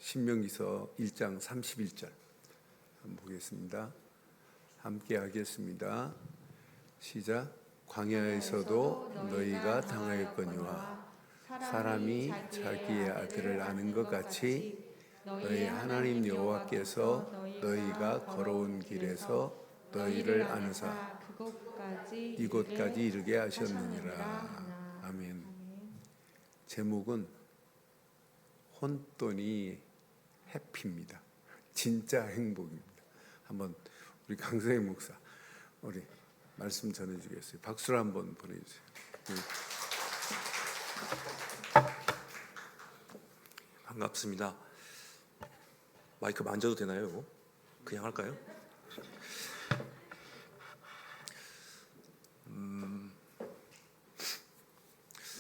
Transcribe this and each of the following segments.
신명기서 1장 31절 한번 보겠습니다. 함께 하겠습니다. 시작. 광야에서도 너희가 당하였거니와 사람이 자기의 아들을 아는 것 같이 너희 하나님 여호와께서 너희가 걸어온 길에서 너희를 아느사 이곳까지 이르게 하셨느니라. 아멘. 제목은 혼돈이 해피입니다. 진짜 행복입니다. 한번 우리 강성희 목사 우리 말씀 전해주겠어요. 박수를 한번 보내주세요. 반갑습니다. 마이크 만져도 되나요? 그냥 할까요?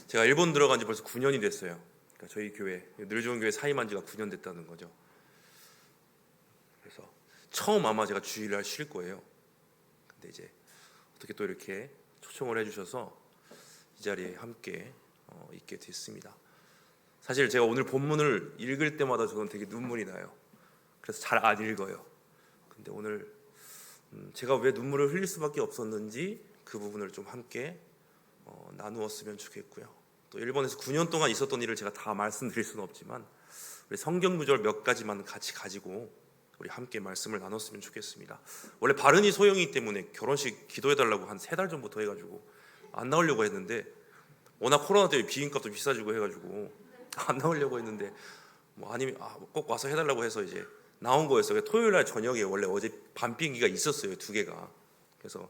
제가 일본 들어간 지 벌써 9년이 됐어요. 그러니까 저희 교회, 늘 좋은 교회 사임한 지가 9년 됐다는 거죠. 그래서 처음 아마 제가 주일날 쉴 거예요. 근데 이제 어떻게 또 이렇게 초청을 해주셔서 이 자리에 함께 있게 됐습니다. 사실 제가 오늘 본문을 읽을 때마다 저는 되게 눈물이 나요. 그래서 잘 안 읽어요. 근데 오늘 제가 왜 눈물을 흘릴 수밖에 없었는지 그 부분을 좀 함께 나누었으면 좋겠고요. 또 일본에서 9년 동안 있었던 일을 제가 다 말씀드릴 수는 없지만 우리 성경 구절 몇 가지만 같이 가지고 우리 함께 말씀을 나눴으면 좋겠습니다. 원래 발음이 소형이기 때문에 결혼식 기도해달라고 한 3달 전부터 해가지고 안 나오려고 했는데 워낙 코로나 때문에 비행값도 비싸지고 해가지고 안 나오려고 했는데 뭐 아니면 꼭 와서 해달라고 해서 이제 나온 거였어요. 토요일날 저녁에 원래 어제 밤 비행기가 있었어요, 2개가. 그래서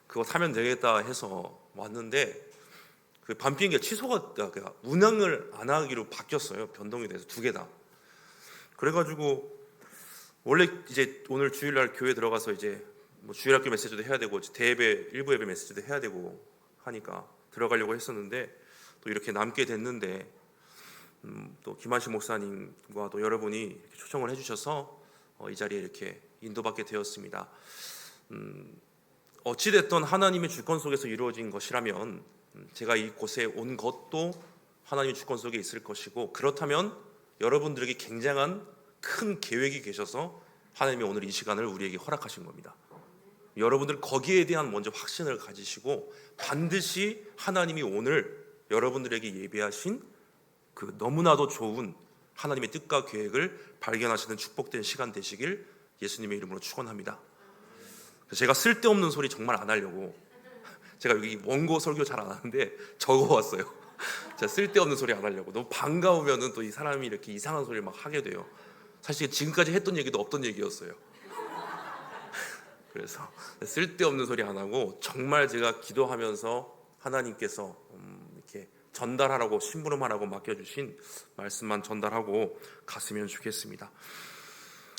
그거 타면 되겠다 해서 왔는데 그 밤 비행기가 취소가 그러니까 운항을 안 하기로 바뀌었어요. 변동이 돼서 2개 다. 그래가지고 원래 이제 오늘 주일날 교회 들어가서 이제 뭐 주일학교 메시지도 해야 되고 대예배 일부 예배 메시지도 해야 되고 하니까 들어가려고 했었는데 또 이렇게 남게 됐는데 또 김한식 목사님과 또 여러분이 이렇게 초청을 해주셔서 이 자리에 이렇게 인도받게 되었습니다. 어찌됐든 하나님의 주권 속에서 이루어진 것이라면 제가 이곳에 온 것도 하나님의 주권 속에 있을 것이고, 그렇다면 여러분들에게 굉장한 큰 계획이 계셔서 하나님이 오늘 이 시간을 우리에게 허락하신 겁니다. 여러분들 거기에 대한 먼저 확신을 가지시고 반드시 하나님이 오늘 여러분들에게 예비하신 그 너무나도 좋은 하나님의 뜻과 계획을 발견하시는 축복된 시간 되시길 예수님의 이름으로 축원합니다. 제가 쓸데없는 소리 정말 안 하려고, 제가 여기 원고 설교 잘 안 하는데 적어왔어요. 제가 쓸데없는 소리 안 하려고. 너무 반가우면은 또 이 사람이 이렇게 이상한 소리를 막 하게 돼요. 사실 지금까지 했던 얘기도 없던 얘기였어요. 그래서 쓸데없는 소리 안 하고 정말 제가 기도하면서 하나님께서 이렇게 전달하라고 심부름하라고 맡겨주신 말씀만 전달하고 갔으면 좋겠습니다.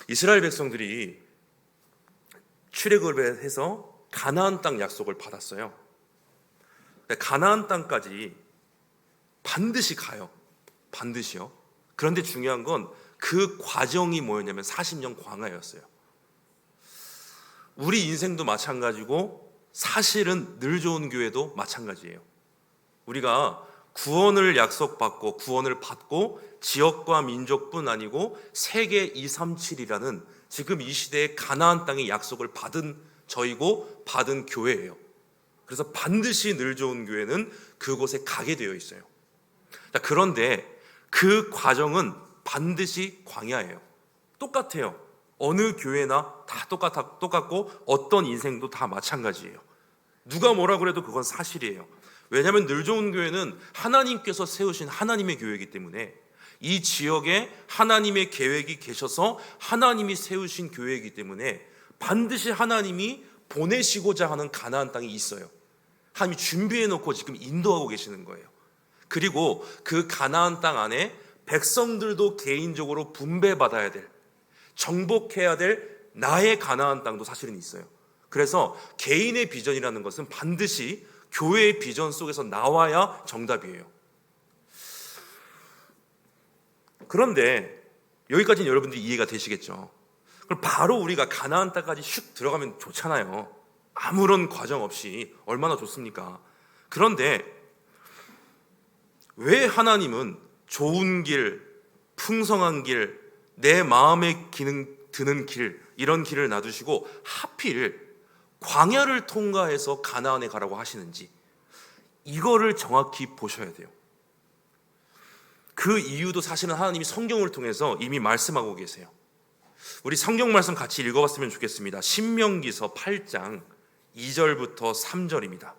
이스라엘 백성들이 출애굽을 해서 가나안 땅 약속을 받았어요. 가나안 땅까지 반드시 가요. 반드시요. 그런데 중요한 건 그 과정이 뭐였냐면 40년 광야였어요. 우리 인생도 마찬가지고 사실은 늘 좋은 교회도 마찬가지예요. 우리가 구원을 약속받고 구원을 받고 지역과 민족뿐 아니고 세계 237이라는 지금 이 시대의 가나안 땅의 약속을 받은 저희고 받은 교회예요. 그래서 반드시 늘 좋은 교회는 그곳에 가게 되어 있어요. 그런데 그 과정은 반드시 광야예요. 똑같아요. 어느 교회나 다 똑같고 어떤 인생도 다 마찬가지예요. 누가 뭐라 그래도 그건 사실이에요. 왜냐하면 늘 좋은 교회는 하나님께서 세우신 하나님의 교회이기 때문에 이 지역에 하나님의 계획이 계셔서 하나님이 세우신 교회이기 때문에 반드시 하나님이 보내시고자 하는 가나안 땅이 있어요. 하나님이 준비해 놓고 지금 인도하고 계시는 거예요. 그리고 그 가나안 땅 안에 백성들도 개인적으로 분배받아야 될, 정복해야 될 나의 가나안 땅도 사실은 있어요. 그래서 개인의 비전이라는 것은 반드시 교회의 비전 속에서 나와야 정답이에요. 그런데 여기까지는 여러분들이 이해가 되시겠죠? 그럼 바로 우리가 가나안 땅까지 슉 들어가면 좋잖아요. 아무런 과정 없이 얼마나 좋습니까? 그런데 왜 하나님은 좋은 길, 풍성한 길, 내 마음에 드는 길, 이런 길을 놔두시고 하필 광야를 통과해서 가나안에 가라고 하시는지, 이거를 정확히 보셔야 돼요. 그 이유도 사실은 하나님이 성경을 통해서 이미 말씀하고 계세요. 우리 성경 말씀 같이 읽어봤으면 좋겠습니다. 신명기서 8장 2절부터 3절입니다.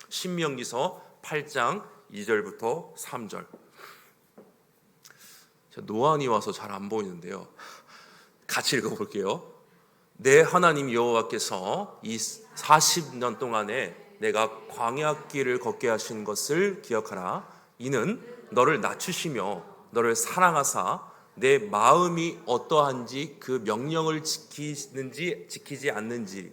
신명기서 8장 2절부터 3절. 노안이 와서 잘 안 보이는데요, 같이 읽어볼게요. 내 하나님 여호와께서 이 40년 동안에 내가 광야길을 걷게 하신 것을 기억하라. 이는 너를 낮추시며 너를 사랑하사 내 마음이 어떠한지 그 명령을 지키는지 지키지 않는지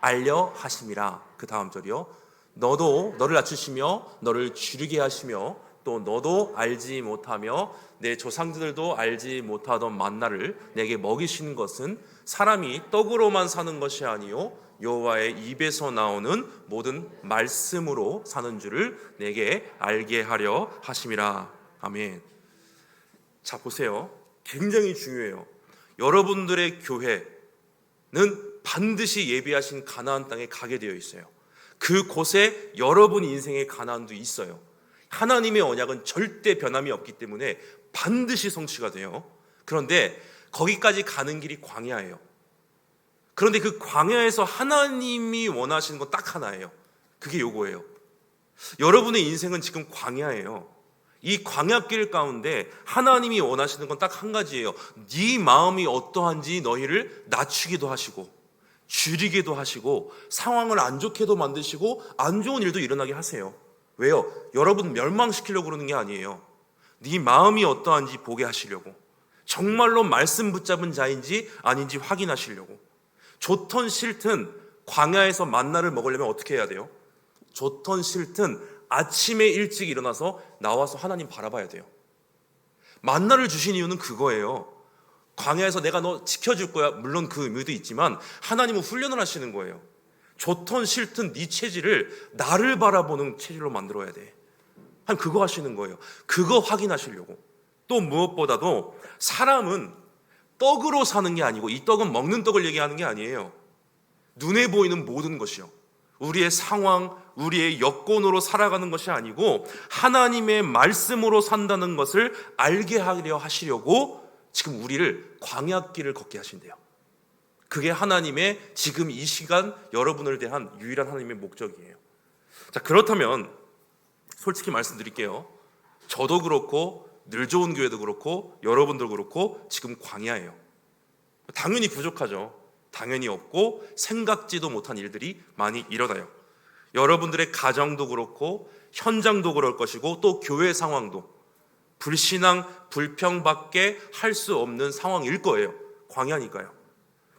알려 하심이라. 그 다음 절이요. 너도 너를 낮추시며 너를 줄이게 하시며 또 너도 알지 못하며 내 조상들도 알지 못하던 만나를 내게 먹이신 것은 사람이 떡으로만 사는 것이 아니요 여호와의 입에서 나오는 모든 말씀으로 사는 줄을 내게 알게 하려 하심이라. 아멘. 자, 보세요. 굉장히 중요해요. 여러분들의 교회는 반드시 예비하신 가나안 땅에 가게 되어 있어요. 그곳에 여러분 인생의 가나안도 있어요. 하나님의 언약은 절대 변함이 없기 때문에 반드시 성취가 돼요. 그런데 거기까지 가는 길이 광야예요. 그런데 그 광야에서 하나님이 원하시는 건 딱 하나예요. 그게 요거예요. 여러분의 인생은 지금 광야예요. 이 광야길 가운데 하나님이 원하시는 건 딱 한 가지예요. 네 마음이 어떠한지 너희를 낮추기도 하시고 줄이기도 하시고 상황을 안 좋게도 만드시고 안 좋은 일도 일어나게 하세요. 왜요? 여러분 멸망시키려고 그러는 게 아니에요. 네 마음이 어떠한지 보게 하시려고, 정말로 말씀 붙잡은 자인지 아닌지 확인하시려고. 좋든 싫든 광야에서 만나를 먹으려면 어떻게 해야 돼요? 좋든 싫든 아침에 일찍 일어나서 나와서 하나님 바라봐야 돼요. 만나를 주신 이유는 그거예요. 광야에서 내가 너 지켜줄 거야, 물론 그 의미도 있지만 하나님은 훈련을 하시는 거예요. 좋든 싫든 네 체질을 나를 바라보는 체질로 만들어야 돼. 하나님 그거 하시는 거예요. 그거 확인하시려고. 또 무엇보다도 사람은 떡으로 사는 게 아니고, 이 떡은 먹는 떡을 얘기하는 게 아니에요. 눈에 보이는 모든 것이요, 우리의 상황, 우리의 여건으로 살아가는 것이 아니고 하나님의 말씀으로 산다는 것을 알게 하려 하시려고 지금 우리를 광야길을 걷게 하신대요. 그게 하나님의 지금 이 시간 여러분을 대한 유일한 하나님의 목적이에요. 자, 그렇다면 솔직히 말씀드릴게요. 저도 그렇고 늘 좋은 교회도 그렇고 여러분도 그렇고 지금 광야예요. 당연히 부족하죠. 당연히 없고 생각지도 못한 일들이 많이 일어나요. 여러분들의 가정도 그렇고 현장도 그럴 것이고 또 교회 상황도 불신앙, 불평밖에 할 수 없는 상황일 거예요. 광야니까요.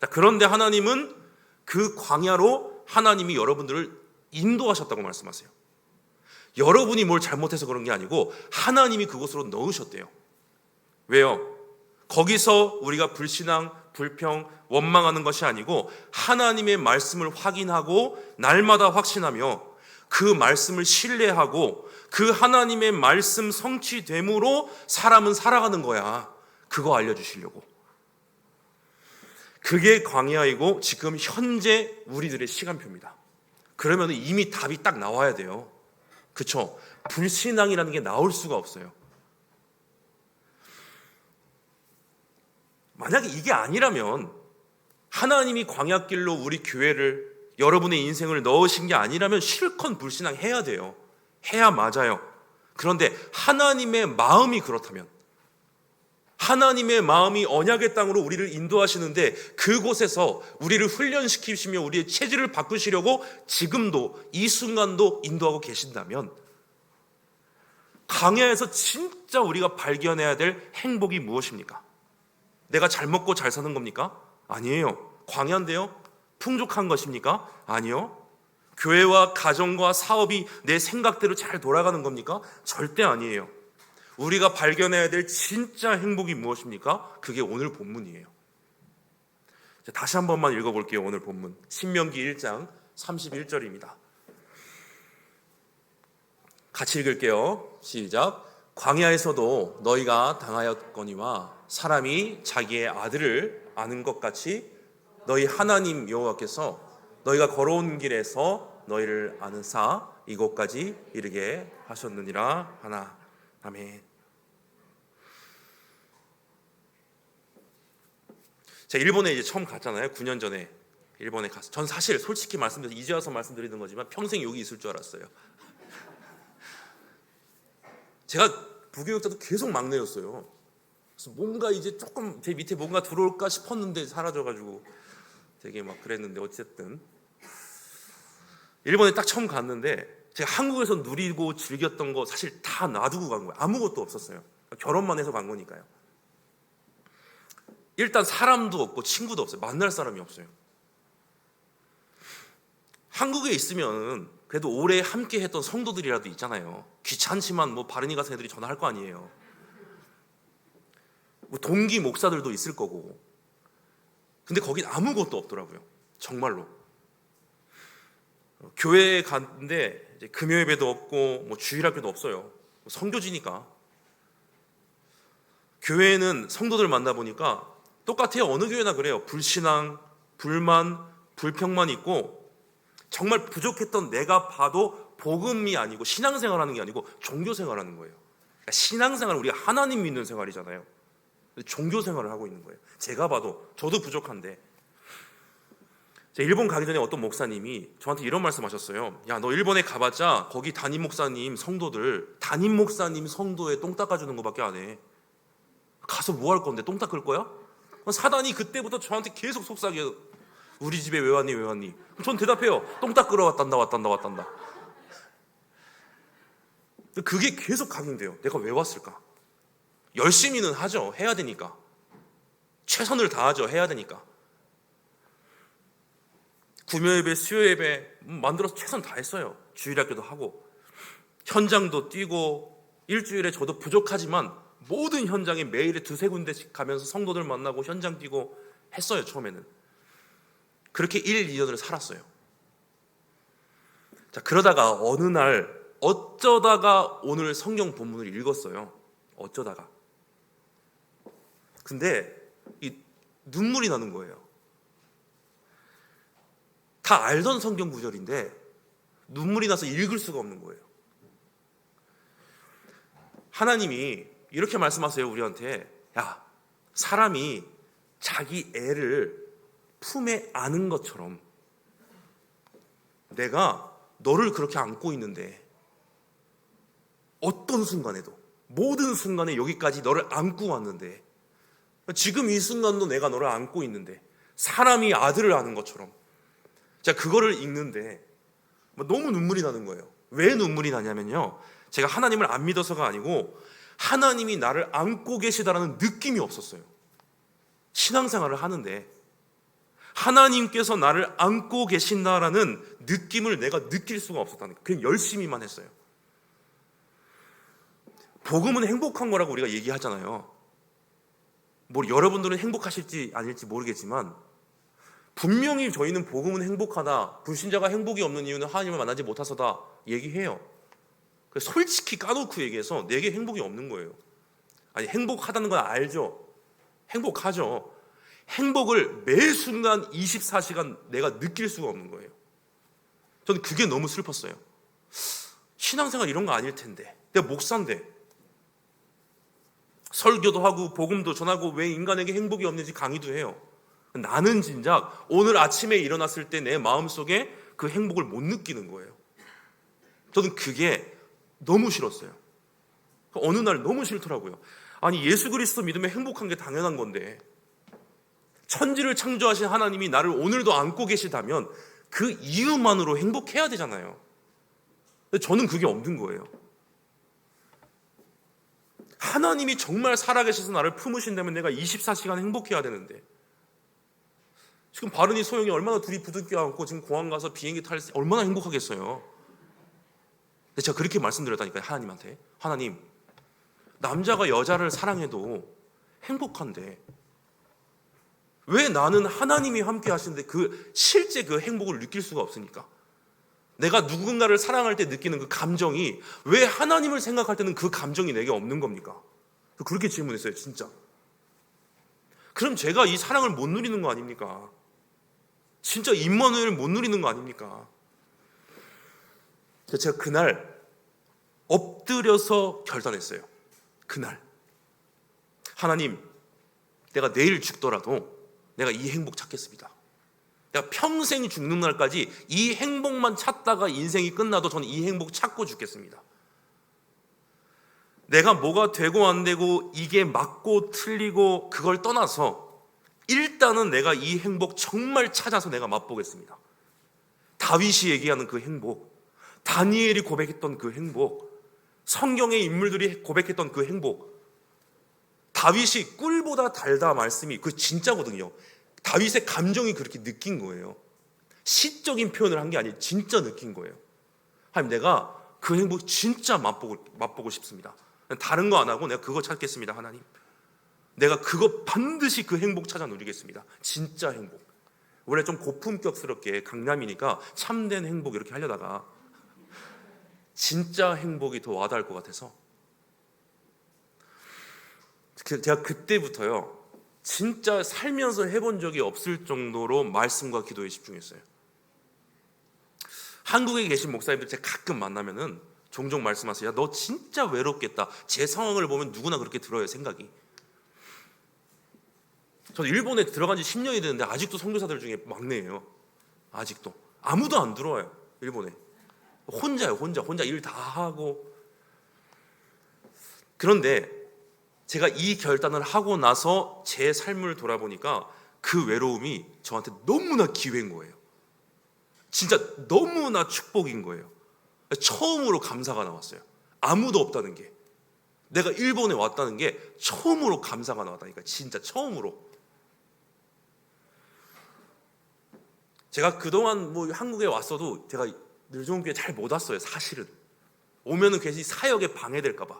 그런데 하나님은 그 광야로 하나님이 여러분들을 인도하셨다고 말씀하세요. 여러분이 뭘 잘못해서 그런 게 아니고 하나님이 그곳으로 넣으셨대요. 왜요? 거기서 우리가 불신앙, 불평, 원망하는 것이 아니고 하나님의 말씀을 확인하고 날마다 확신하며 그 말씀을 신뢰하고 그 하나님의 말씀 성취됨으로 사람은 살아가는 거야. 그거 알려주시려고. 그게 광야이고 지금 현재 우리들의 시간표입니다. 그러면 이미 답이 딱 나와야 돼요. 그렇죠? 불신앙이라는 게 나올 수가 없어요. 만약에 이게 아니라면, 하나님이 광야길로 우리 교회를, 여러분의 인생을 넣으신 게 아니라면 실컷 불신앙 해야 돼요. 해야 맞아요. 그런데 하나님의 마음이 그렇다면, 하나님의 마음이 언약의 땅으로 우리를 인도하시는데 그곳에서 우리를 훈련시키시며 우리의 체질을 바꾸시려고 지금도 이 순간도 인도하고 계신다면, 광야에서 진짜 우리가 발견해야 될 행복이 무엇입니까? 내가 잘 먹고 잘 사는 겁니까? 아니에요. 광야인데요? 풍족한 것입니까? 아니요. 교회와 가정과 사업이 내 생각대로 잘 돌아가는 겁니까? 절대 아니에요. 우리가 발견해야 될 진짜 행복이 무엇입니까? 그게 오늘 본문이에요. 다시 한 번만 읽어볼게요. 오늘 본문 신명기 1장 31절입니다. 같이 읽을게요. 시작. 광야에서도 너희가 당하였거니와 사람이 자기의 아들을 아는 것 같이 너희 하나님 여호와께서 너희가 걸어온 길에서 너희를 아는사 이곳까지 이르게 하셨느니라 하나. 아멘. 제가 일본에 이제 처음 갔잖아요. 9년 전에 일본에 갔어요. 전 사실 솔직히 말씀드려서 이제 와서 말씀드리는 거지만 평생 여기 있을 줄 알았어요. 제가 부교육자도 계속 막내였어요. 그래서 뭔가 이제 조금 제 밑에 뭔가 들어올까 싶었는데 사라져가지고 되게 막 그랬는데 어쨌든 일본에 딱 처음 갔는데 제가 한국에서 누리고 즐겼던 거 사실 다 놔두고 간 거예요. 아무것도 없었어요. 결혼만 해서 간 거니까요. 일단 사람도 없고 친구도 없어요. 만날 사람이 없어요. 한국에 있으면 그래도 오래 함께 했던 성도들이라도 있잖아요. 귀찮지만 뭐 바르니 가서 애들이 전화할 거 아니에요. 뭐 동기 목사들도 있을 거고. 근데 거긴 아무것도 없더라고요. 정말로. 교회에 갔는데 이제 금요 예배도 없고 뭐 주일학교도 없어요. 선교지니까. 교회에는 성도들 만나보니까 똑같아요. 어느 교회나 그래요. 불신앙, 불만, 불평만 있고 정말 부족했던 내가 봐도 복음이 아니고 신앙생활하는 게 아니고 종교생활하는 거예요. 그러니까 신앙생활은 우리가 하나님 믿는 생활이잖아요. 종교생활을 하고 있는 거예요. 제가 봐도 저도 부족한데 제가 일본 가기 전에 어떤 목사님이 저한테 이런 말씀하셨어요. 야, 너 일본에 가봤자 거기 담임 목사님 성도들 담임 목사님 성도에 똥 닦아주는 거밖에 안 해. 가서 뭐 할 건데 똥 닦을 거야? 사단이 그때부터 저한테 계속 속삭여요. 우리 집에 왜 왔니? 왜 왔니? 전 대답해요. 똥 닦으러 왔단다. 그게 계속 각인돼요. 내가 왜 왔을까? 열심히는 하죠. 해야 되니까. 최선을 다하죠. 해야 되니까. 구묘예배, 수요예배 만들어서 최선 다했어요. 주일학교도 하고 현장도 뛰고 일주일에 저도 부족하지만 모든 현장에 매일에 2-3군데씩 가면서 성도들 만나고 현장 뛰고 했어요. 처음에는 그렇게 1, 2년을 살았어요. 자, 그러다가 어느 날 어쩌다가 오늘 성경 본문을 읽었어요. 어쩌다가. 근데 이 눈물이 나는 거예요. 다 알던 성경 구절인데 눈물이 나서 읽을 수가 없는 거예요. 하나님이 이렇게 말씀하세요. 우리한테. 야, 사람이 자기 애를 품에 안은 것처럼 내가 너를 그렇게 안고 있는데 어떤 순간에도 모든 순간에 여기까지 너를 안고 왔는데 지금 이 순간도 내가 너를 안고 있는데 사람이 아들을 아는 것처럼 제가 그거를 읽는데 너무 눈물이 나는 거예요. 왜 눈물이 나냐면요, 제가 하나님을 안 믿어서가 아니고 하나님이 나를 안고 계시다라는 느낌이 없었어요. 신앙생활을 하는데 하나님께서 나를 안고 계신다라는 느낌을 내가 느낄 수가 없었다는 거예요. 그냥 열심히만 했어요. 복음은 행복한 거라고 우리가 얘기하잖아요. 뭐 여러분들은 행복하실지 아닐지 모르겠지만 분명히 저희는 복음은 행복하다, 불신자가 행복이 없는 이유는 하나님을 만나지 못해서다 얘기해요. 솔직히 까놓고 얘기해서 내게 행복이 없는 거예요. 아니, 행복하다는 건 알죠. 행복하죠. 행복을 매 순간 24시간 내가 느낄 수가 없는 거예요. 저는 그게 너무 슬펐어요. 신앙생활 이런 거 아닐 텐데, 내가 목사인데 설교도 하고 복음도 전하고 왜 인간에게 행복이 없는지 강의도 해요. 나는 진작 오늘 아침에 일어났을 때 내 마음속에 그 행복을 못 느끼는 거예요. 저는 그게 너무 싫었어요. 어느 날 너무 싫더라고요. 아니, 예수 그리스도 믿으면 행복한 게 당연한 건데 천지를 창조하신 하나님이 나를 오늘도 안고 계시다면 그 이유만으로 행복해야 되잖아요. 근데 저는 그게 없는 거예요. 하나님이 정말 살아계셔서 나를 품으신다면 내가 24시간 행복해야 되는데 지금 바른이 소영이 얼마나 둘이 부둥켜 안고 지금 공항 가서 비행기 탈 때 얼마나 행복하겠어요. 근데 제가 그렇게 말씀드렸다니까요. 하나님한테. 하나님, 남자가 여자를 사랑해도 행복한데 왜 나는 하나님이 함께 하시는데 그 실제 그 행복을 느낄 수가 없으니까 내가 누군가를 사랑할 때 느끼는 그 감정이 왜 하나님을 생각할 때는 그 감정이 내게 없는 겁니까? 그렇게 질문했어요, 진짜. 그럼 제가 이 사랑을 못 누리는 거 아닙니까? 진짜 임마누엘을 못 누리는 거 아닙니까? 그래서 제가 그날 엎드려서 결단했어요. 그날 하나님, 내가 내일 죽더라도 내가 이 행복 찾겠습니다. 내가 평생 죽는 날까지 이 행복만 찾다가 인생이 끝나도 저는 이 행복 찾고 죽겠습니다. 내가 뭐가 되고 안 되고 이게 맞고 틀리고 그걸 떠나서 일단은 내가 이 행복 정말 찾아서 내가 맛보겠습니다. 다윗이 얘기하는 그 행복, 다니엘이 고백했던 그 행복, 성경의 인물들이 고백했던 그 행복, 다윗이 꿀보다 달다 말씀이 그 진짜거든요. 다윗의 감정이 그렇게 느낀 거예요. 시적인 표현을 한 게 아니에요. 진짜 느낀 거예요. 하나님, 내가 그 행복 진짜 맛보고 싶습니다. 다른 거 안 하고 내가 그거 찾겠습니다. 하나님, 내가 그거 반드시 그 행복 찾아 누리겠습니다. 진짜 행복. 원래 좀 고품격스럽게 강남이니까 참된 행복 이렇게 하려다가 진짜 행복이 더 와닿을 것 같아서 제가 그때부터요, 진짜 살면서 해본 적이 없을 정도로 말씀과 기도에 집중했어요. 한국에 계신 목사님들 제가 가끔 만나면은 종종 말씀하세요. 야, 너 진짜 외롭겠다. 제 상황을 보면 누구나 그렇게 들어요, 생각이. 저도 일본에 들어간 지 10년이 됐는데 아직도 선교사들 중에 막내예요. 아직도 아무도 안 들어와요, 일본에. 혼자요, 혼자 일 다 하고. 그런데 제가 이 결단을 하고 나서 제 삶을 돌아보니까 그 외로움이 저한테 너무나 기회인 거예요. 진짜 너무나 축복인 거예요. 처음으로 감사가 나왔어요. 아무도 없다는 게, 내가 일본에 왔다는 게 처음으로 감사가 나왔다니까. 진짜 처음으로. 제가 그동안 뭐 한국에 왔어도 제가 늘 좋은 교회 잘 못 왔어요, 사실은. 오면은 괜히 사역에 방해될까 봐.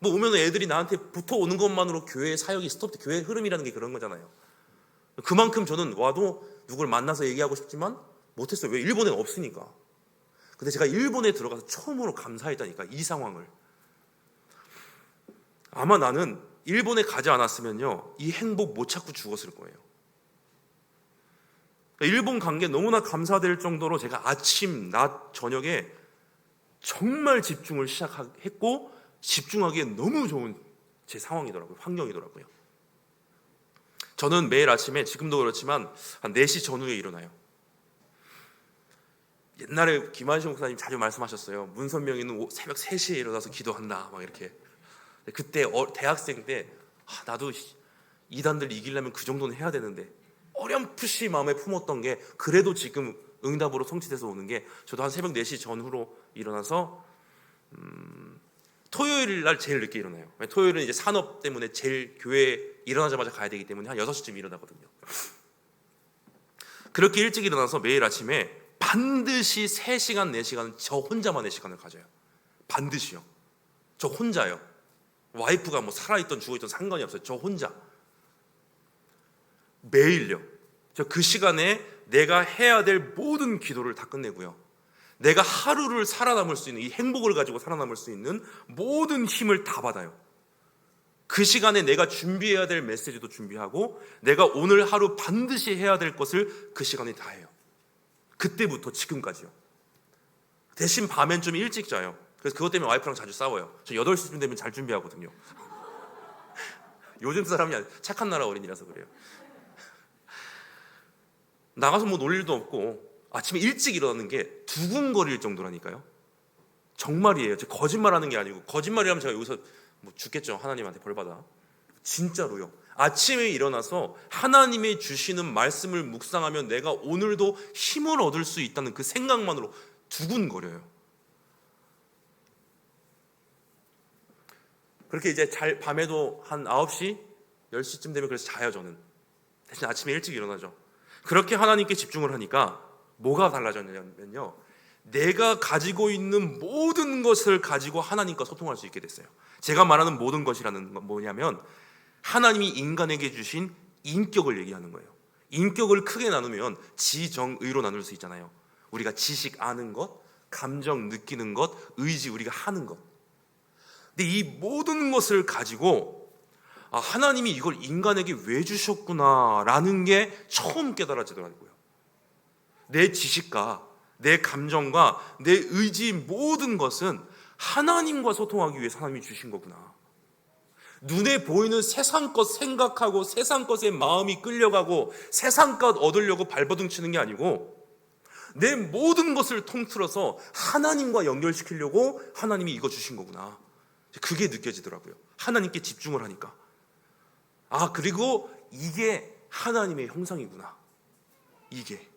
뭐 오면은 애들이 나한테 붙어오는 것만으로 교회의 사역이 스톱돼. 교회의 흐름이라는 게 그런 거잖아요. 그만큼 저는 와도 누굴 만나서 얘기하고 싶지만 못했어요. 왜? 일본에는 없으니까. 근데 제가 일본에 들어가서 처음으로 감사했다니까, 이 상황을. 아마 나는 일본에 가지 않았으면요, 이 행복 못 찾고 죽었을 거예요. 일본 간 게 너무나 감사될 정도로 제가 아침, 낮, 저녁에 정말 집중을 시작했고 집중하기에 너무 좋은 제 상황이더라고요. 환경이더라고요. 저는 매일 아침에, 지금도 그렇지만 한 4시 전후에 일어나요. 옛날에 김한식 목사님 자주 말씀하셨어요. 문선명이는 새벽 3시에 일어나서 기도한다, 막 이렇게. 그때 대학생 때 나도 이단들 이기려면 그 정도는 해야 되는데, 어렴풋이 마음에 품었던 게 그래도 지금 응답으로 성취돼서 오는 게, 저도 한 새벽 4시 전후로 일어나서 토요일 날 제일 늦게 일어나요. 토요일은 이제 산업 때문에 제일 교회 일어나자마자 가야 되기 때문에 한 6시쯤 일어나거든요. 그렇게 일찍 일어나서 매일 아침에 반드시 3시간, 4시간은 저 혼자만의 시간을 가져요. 반드시요. 저 혼자요. 와이프가 뭐 살아있던 죽어있던 상관이 없어요. 저 혼자. 매일요. 저 그 시간에 내가 해야 될 모든 기도를 다 끝내고요, 내가 하루를 살아남을 수 있는, 이 행복을 가지고 살아남을 수 있는 모든 힘을 다 받아요. 그 시간에 내가 준비해야 될 메시지도 준비하고 내가 오늘 하루 반드시 해야 될 것을 그 시간에 다 해요. 그때부터 지금까지요. 대신 밤엔 좀 일찍 자요. 그래서 그것 때문에 와이프랑 자주 싸워요. 저 8시쯤 되면 잘 준비하거든요. 요즘 사람이 착한 나라 어린이라서 그래요. 나가서 뭐 놀 일도 없고 아침에 일찍 일어나는 게 두근거릴 정도라니까요. 정말이에요. 제가 거짓말하는 게 아니고, 거짓말이라면 제가 여기서 뭐 죽겠죠. 하나님한테 벌받아. 진짜로요. 아침에 일어나서 하나님이 주시는 말씀을 묵상하면 내가 오늘도 힘을 얻을 수 있다는 그 생각만으로 두근거려요. 그렇게 이제 밤에도 한 9시, 10시쯤 되면 그래서 자요, 저는. 대신 아침에 일찍 일어나죠. 그렇게 하나님께 집중을 하니까 뭐가 달라졌냐면요, 내가 가지고 있는 모든 것을 가지고 하나님과 소통할 수 있게 됐어요. 제가 말하는 모든 것이라는 건 뭐냐면, 하나님이 인간에게 주신 인격을 얘기하는 거예요. 인격을 크게 나누면 지정의로 나눌 수 있잖아요. 우리가 지식 아는 것, 감정 느끼는 것, 의지 우리가 하는 것. 근데 이 모든 것을 가지고 하나님이 이걸 인간에게 왜 주셨구나라는 게 처음 깨달아지더라고요. 내 지식과 내 감정과 내 의지 모든 것은 하나님과 소통하기 위해서 하나님이 주신 거구나. 눈에 보이는 세상 것 생각하고 세상 것에 마음이 끌려가고 세상 것 얻으려고 발버둥 치는 게 아니고 내 모든 것을 통틀어서 하나님과 연결시키려고 하나님이 이거 주신 거구나. 그게 느껴지더라고요. 하나님께 집중을 하니까. 그리고 이게 하나님의 형상이구나. 이게.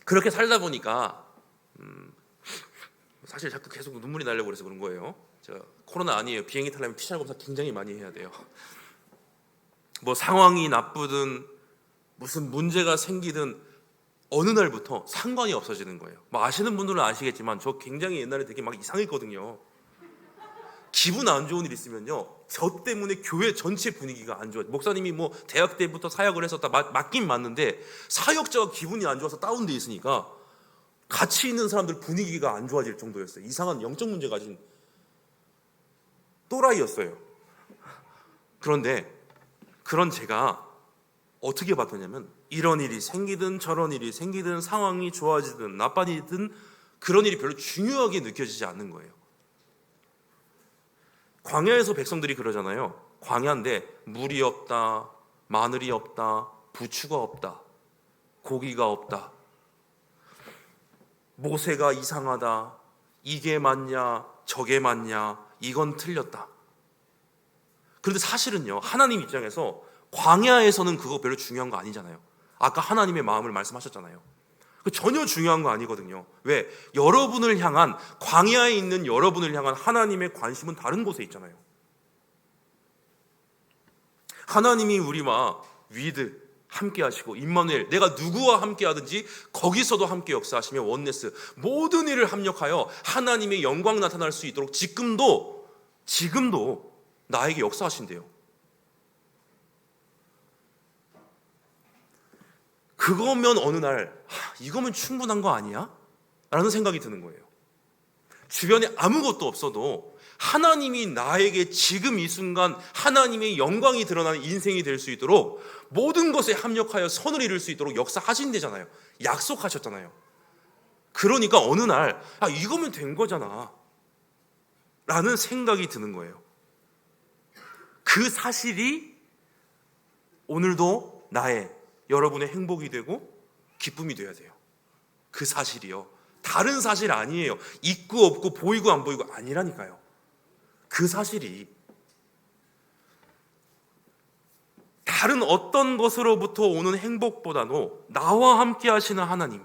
그렇게 살다 보니까 사실 자꾸 계속 눈물이 나려고 그래서 그런 거예요. 제가 코로나 아니에요. 비행기 타려면 PCR 검사 굉장히 많이 해야 돼요. 뭐 상황이 나쁘든 무슨 문제가 생기든 어느 날부터 상관이 없어지는 거예요. 아시는 분들은 아시겠지만 저 굉장히 옛날에 되게 막 이상했거든요. 기분 안 좋은 일 있으면요, 저 때문에 교회 전체 분위기가 안 좋아요. 목사님이 뭐 대학 때부터 사역을 해서 다 맞긴 맞는데 사역자가 기분이 안 좋아서 다운돼 있으니까 같이 있는 사람들 분위기가 안 좋아질 정도였어요. 이상한 영적 문제 가진 또라이였어요. 그런데 그런 제가 어떻게 바뀌었냐면 이런 일이 생기든 저런 일이 생기든 상황이 좋아지든 나빠지든 그런 일이 별로 중요하게 느껴지지 않는 거예요. 광야에서 백성들이 그러잖아요. 광야인데 물이 없다, 마늘이 없다, 부추가 없다, 고기가 없다, 모세가 이상하다, 이게 맞냐 저게 맞냐, 이건 틀렸다. 그런데 사실은요, 하나님 입장에서 광야에서는 그거 별로 중요한 거 아니잖아요. 아까 하나님의 마음을 말씀하셨잖아요. 전혀 중요한 거 아니거든요. 왜? 여러분을 향한, 광야에 있는 여러분을 향한 하나님의 관심은 다른 곳에 있잖아요. 하나님이 우리와 위드 함께 하시고 임마누엘, 내가 누구와 함께 하든지 거기서도 함께 역사하시며 원네스, 모든 일을 합력하여 하나님의 영광 나타날 수 있도록 지금도 나에게 역사하신대요. 그거면 어느 날 이거면 충분한 거 아니야? 라는 생각이 드는 거예요. 주변에 아무것도 없어도 하나님이 나에게 지금 이 순간 하나님의 영광이 드러나는 인생이 될 수 있도록 모든 것에 합력하여 선을 이룰 수 있도록 역사하신대잖아요. 약속하셨잖아요. 그러니까 어느 날 이거면 된 거잖아 라는 생각이 드는 거예요. 그 사실이 오늘도 나의, 여러분의 행복이 되고 기쁨이 돼야 돼요. 그 사실이요. 다른 사실 아니에요. 있고 없고 보이고 안 보이고 아니라니까요. 그 사실이 다른 어떤 것으로부터 오는 행복보다도 나와 함께 하시는 하나님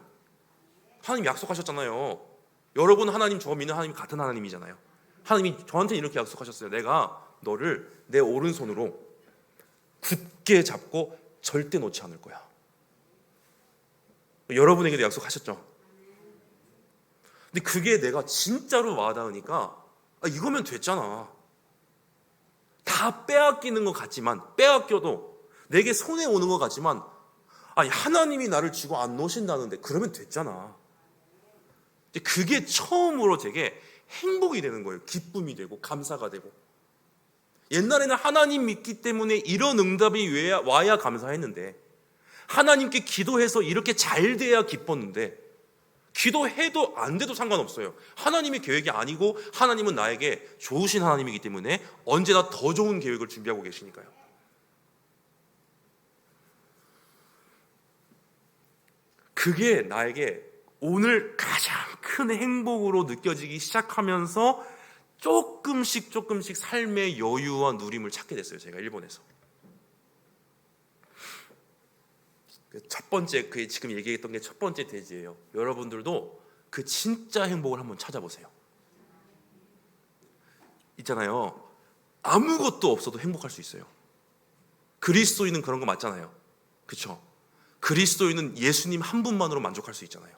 약속하셨잖아요. 여러분 하나님, 저 믿는 하나님 같은 하나님이잖아요. 하나님이 저한테 이렇게 약속하셨어요. 내가 너를 내 오른손으로 굳게 잡고 절대 놓지 않을 거야. 여러분에게도 약속하셨죠. 근데 그게 내가 진짜로 와닿으니까 이거면 됐잖아. 다 빼앗기는 것 같지만, 빼앗겨도 내게 손에 오는 것 같지만, 하나님이 나를 쥐고 안 놓으신다는데 그러면 됐잖아. 그게 처음으로 되게 행복이 되는 거예요. 기쁨이 되고 감사가 되고. 옛날에는 하나님 믿기 때문에 이런 응답이 와야 감사했는데, 하나님께 기도해서 이렇게 잘 돼야 기뻤는데, 기도해도 안 돼도 상관없어요. 하나님의 계획이 아니고 하나님은 나에게 좋으신 하나님이기 때문에 언제나 더 좋은 계획을 준비하고 계시니까요. 그게 나에게 오늘 가장 큰 행복으로 느껴지기 시작하면서 조금씩 삶의 여유와 누림을 찾게 됐어요. 제가 일본에서. 첫 번째, 그게 지금 얘기했던 게 첫 번째 대지예요. 여러분들도 그 진짜 행복을 한번 찾아보세요. 있잖아요. 아무것도 없어도 행복할 수 있어요. 그리스도인은 그런 거 맞잖아요. 그렇죠? 그리스도인은 예수님 한 분만으로 만족할 수 있잖아요.